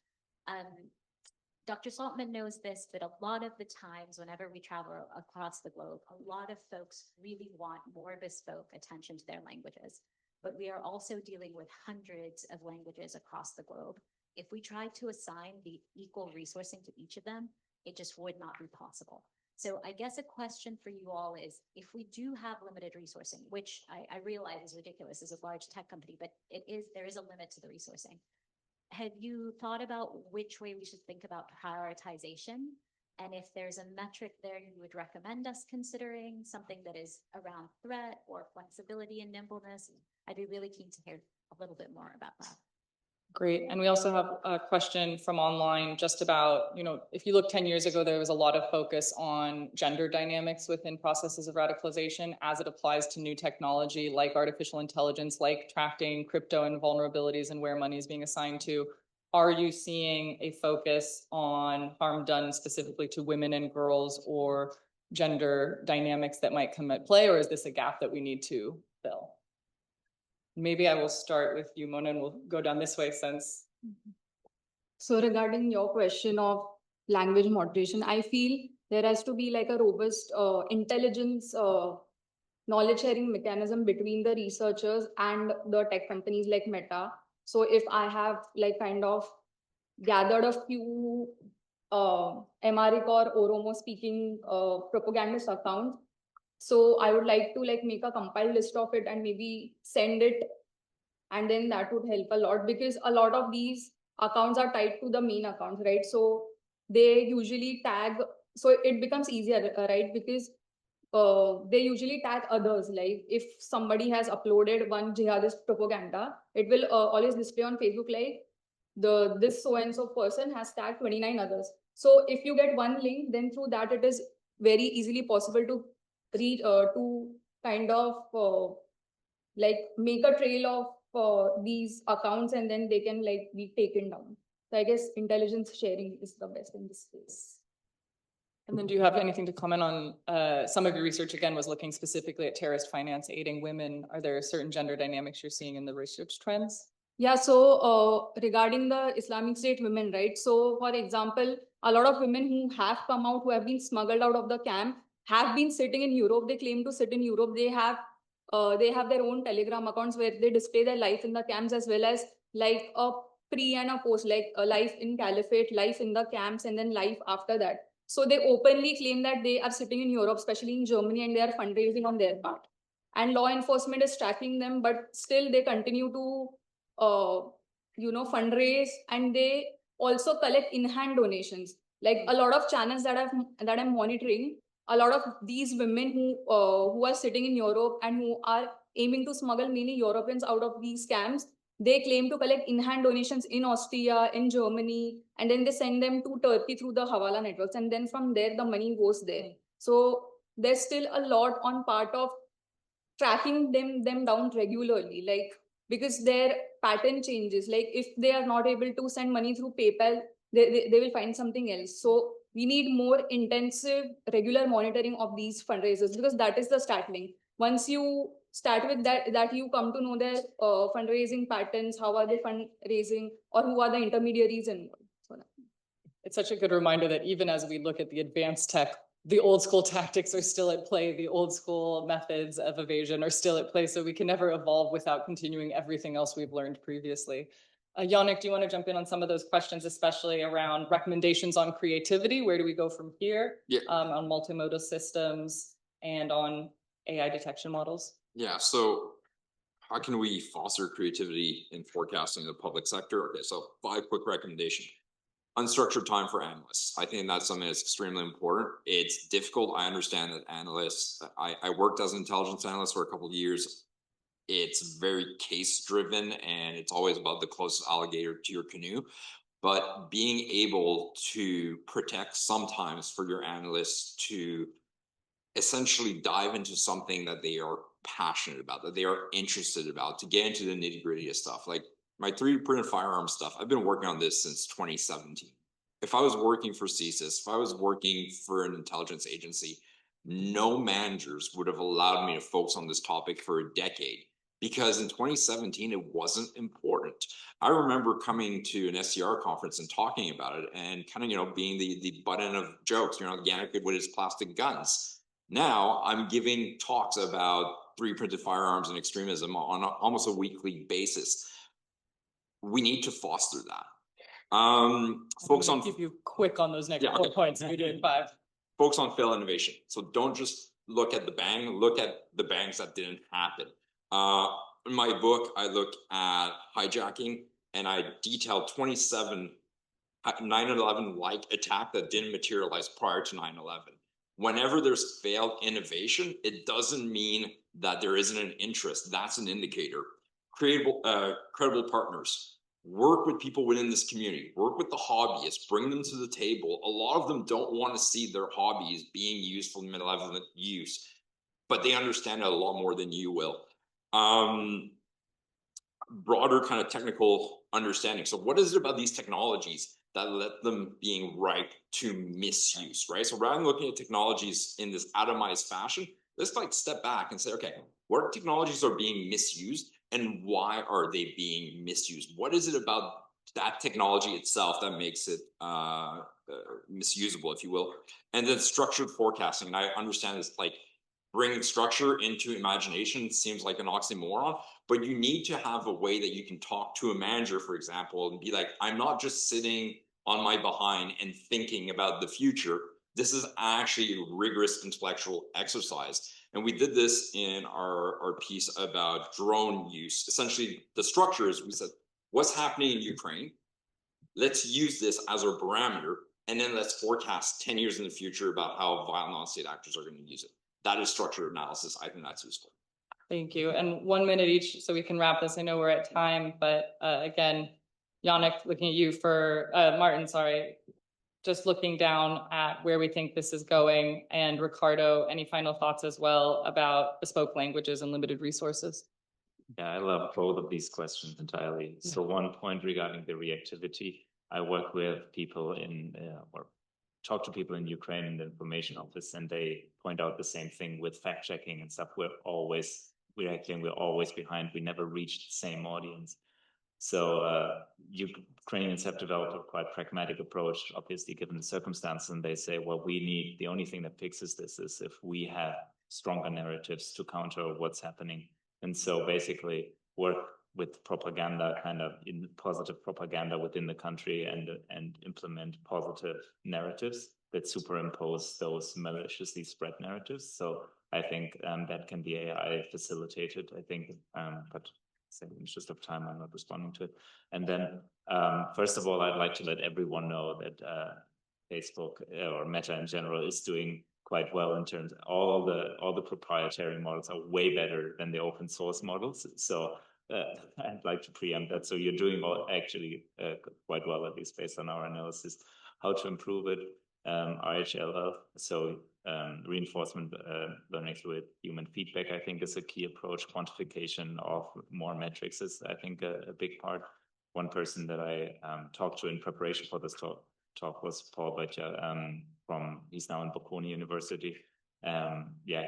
Dr. Saltman knows this, but a lot of the times whenever we travel across the globe, a lot of folks really want more bespoke attention to their languages. But we are also dealing with hundreds of languages across the globe. If we tried to assign the equal resourcing to each of them, it just would not be possible. So I guess a question for you all is, if we do have limited resourcing, which I realize is ridiculous as a large tech company, but there is a limit to the resourcing. Have you thought about which way we should think about prioritization? And if there's a metric there you would recommend us considering, something that is around threat or flexibility and nimbleness, I'd be really keen to hear a little bit more about that. Great. And we also have a question from online just about, if you look 10 years ago, there was a lot of focus on gender dynamics within processes of radicalization as it applies to new technology like artificial intelligence, like tracking crypto and vulnerabilities and where money is being assigned to. Are you seeing a focus on harm done specifically to women and girls or gender dynamics that might come at play, or is this a gap that we need to fill? Maybe I will start with you, Mona, and we'll go down this way since. So regarding your question of language moderation, I feel there has to be like a robust intelligence knowledge sharing mechanism between the researchers and the tech companies like Meta. So if I have like kind of gathered a few Amharic or Oromo speaking propagandist accounts, so I would like to like make a compiled list of it and maybe send it, and then that would help a lot, because a lot of these accounts are tied to the main accounts, right? So they usually tag, so it becomes easier, right? Because they usually tag others. Like if somebody has uploaded one jihadist propaganda, it will always display on Facebook like this so and so person has tagged 29 others. So if you get one link, then through that it is very easily possible to read to kind of like make a trail of these accounts, and then they can like be taken down. So I guess intelligence sharing is the best in this case. And then do you have anything to comment on? Some of your research, again, was looking specifically at terrorist finance aiding women. Are there certain gender dynamics you're seeing in the research trends? Yeah, so regarding the Islamic State women, right? So for example, a lot of women who have come out, who have been smuggled out of the camp, have been sitting in Europe. They claim to sit in Europe. They have their own Telegram accounts where they display their life in the camps, as well as like a pre and a post, like a life in caliphate, life in the camps, and then life after that. So they openly claim that they are sitting in Europe, especially in Germany, and they are fundraising on their part. And law enforcement is tracking them, but still they continue to, fundraise, and they also collect in-hand donations. Like a lot of channels that I'm monitoring, a lot of these women who are sitting in Europe and who are aiming to smuggle many Europeans out of these camps, they claim to collect in-hand donations in Austria, in Germany, and then they send them to Turkey through the Hawala networks. And then from there, the money goes there. So there's still a lot on part of tracking them down regularly, like, because their pattern changes. Like if they are not able to send money through PayPal, they will find something else. So we need more intensive, regular monitoring of these fundraisers, because that is the start link. Once you start with that you come to know their fundraising patterns, how are they fundraising, or who are the intermediaries involved. So it's such a good reminder that even as we look at the advanced tech, the old school tactics are still at play. The old school methods of evasion are still at play. So we can never evolve without continuing everything else we've learned previously. Yannick, do you want to jump in on some of those questions, especially around recommendations on creativity? Where do we go from here? Yeah. On multimodal systems and on AI detection models? Yeah, so how can we foster creativity in forecasting the public sector? Okay, so 5 quick recommendations. Unstructured time for analysts. I think that's something that's extremely important. It's difficult. I understand that analysts, I worked as an intelligence analyst for a couple of years. It's very case driven and it's always about the closest alligator to your canoe. But being able to protect sometimes for your analysts to essentially dive into something that they are passionate about, that they are interested about, to get into the nitty gritty of stuff. Like my 3D printed firearm stuff, I've been working on this since 2017. If I was working for CSIS, if I was working for an intelligence agency, no managers would have allowed me to focus on this topic for a decade, because in 2017, it wasn't important. I remember coming to an SCR conference and talking about it and kind of, being the butt end of jokes, Yannick with his plastic guns. Now I'm giving talks about 3D printed firearms and extremism on almost a weekly basis. We need to foster that. Focus on. Keep you quick on those next 4 points. You're doing 5. Focus on failed innovation. So don't just look at the bang. Look at the bangs that didn't happen. In my book, I look at hijacking and I detailed 27 9/11 like attack that didn't materialize prior to 9/11. Whenever there's failed innovation, it doesn't mean that there isn't an interest. That's an indicator. Credible partners. Work with people within this community. Work with the hobbyists. Bring them to the table. A lot of them don't want to see their hobbies being used for malevolent use, but they understand it a lot more than you will. Broader kind of technical understanding. So what is it about these technologies that let them being ripe to misuse, right? So rather than looking at technologies in this atomized fashion, let's step back and say, okay, what technologies are being misused and why are they being misused? What is it about that technology itself that makes it misusable, if you will? And then structured forecasting. And I understand this, bringing structure into imagination seems like an oxymoron, but you need to have a way that you can talk to a manager, for example, and be like, I'm not just sitting on my behind and thinking about the future. This is actually a rigorous intellectual exercise. And we did this in our piece about drone use. Essentially, the structure is, we said, what's happening in Ukraine? Let's use this as our parameter, and then let's forecast 10 years in the future about how violent non-state actors are going to use it. That is structured analysis. I think that's useful. Thank you. And 1 minute each so we can wrap this. I know we're at time, but again, Yannick, looking at you for, Marten, sorry, just looking down at where we think this is going, and Ricardo, any final thoughts as well about bespoke languages and limited resources? Yeah, I love both of these questions entirely. So 1 point regarding the reactivity, I work with people or talk to people in Ukraine in the information office, and they point out the same thing with fact checking and stuff. We're always behind. We never reach the same audience. So Ukrainians have developed a quite pragmatic approach, obviously, given the circumstances, and they say, well, the only thing that fixes this is if we have stronger narratives to counter what's happening. And so basically work with propaganda, kind of in positive propaganda within the country, and implement positive narratives that superimpose those maliciously spread narratives. So I think that can be AI facilitated, I think, but in the interest of time, I'm not responding to it. And then, first of all, I'd like to let everyone know that Facebook or Meta in general is doing quite well in terms of all the proprietary models are way better than the open source models. So I'd like to preempt that. So you're doing actually quite well, at least based on our analysis. How to improve it? RHLL, so reinforcement learning through human feedback, I think, is a key approach. Quantification of more metrics is, I think, a big part. One person that I talked to in preparation for this talk was Paulo, he's now in Bocconi University.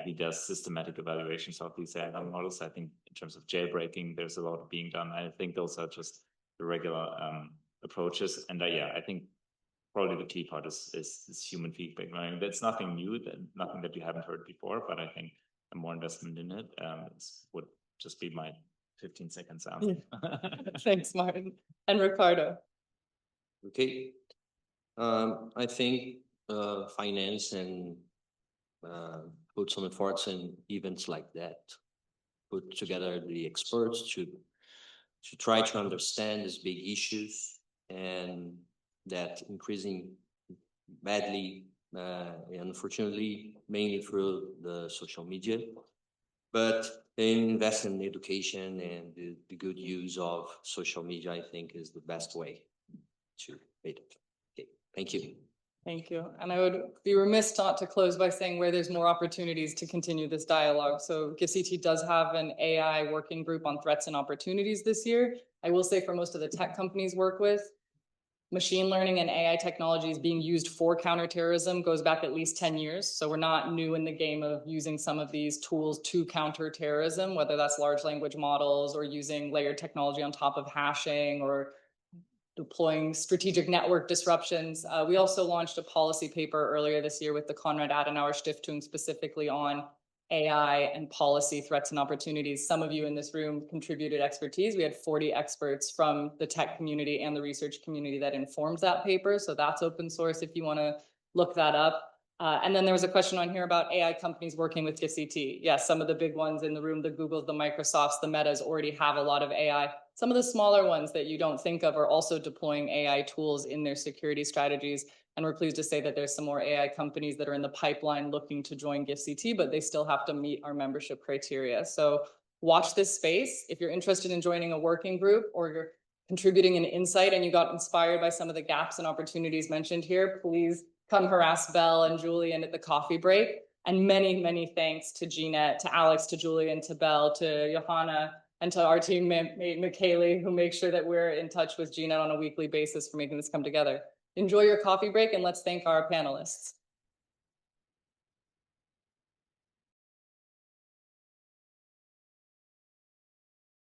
He does systematic evaluations of these AI models. I think in terms of jailbreaking, there's a lot being done. I think those are just the regular approaches. And I think probably the key part is human feedback learning. That's nothing new, nothing that you haven't heard before, but I think a more investment in it would just be my 15 seconds answer. Thanks, Martin. And Ricardo. Okay. I think finance and put some efforts in events like that, put together the experts to try to understand these big issues, and that increasing badly, unfortunately, mainly through the social media, but invest in education and the good use of social media, I think, is the best way to make it. Okay, thank you. Thank you. And I would be remiss not to close by saying where there's more opportunities to continue this dialogue. So GIFCT does have an AI working group on threats and opportunities this year. I will say for most of the tech companies work with, machine learning and AI technologies being used for counterterrorism goes back at least 10 years. So we're not new in the game of using some of these tools to counter terrorism, whether that's large language models or using layered technology on top of hashing or deploying strategic network disruptions. We also launched a policy paper earlier this year with the Konrad Adenauer Stiftung specifically on AI and policy threats and opportunities. Some of you in this room contributed expertise. We had 40 experts from the tech community and the research community that informs that paper. So that's open source if you want to look that up. And then there was a question on here about AI companies working with GIFCT. Yes, some of the big ones in the room, the Googles, the Microsofts, the Metas already have a lot of AI. Some of the smaller ones that you don't think of are also deploying AI tools in their security strategies. And we're pleased to say that there's some more AI companies that are in the pipeline looking to join GIFCT, but they still have to meet our membership criteria. So watch this space. If you're interested in joining a working group or you're contributing an insight and you got inspired by some of the gaps and opportunities mentioned here, please come harass Belle and Julian at the coffee break. And many, many thanks to GNET, to Alex, to Julian, to Belle, to Johanna, and to our teammate, Michaeli, who makes sure that we're in touch with GNET on a weekly basis for making this come together. Enjoy your coffee break, and let's thank our panelists.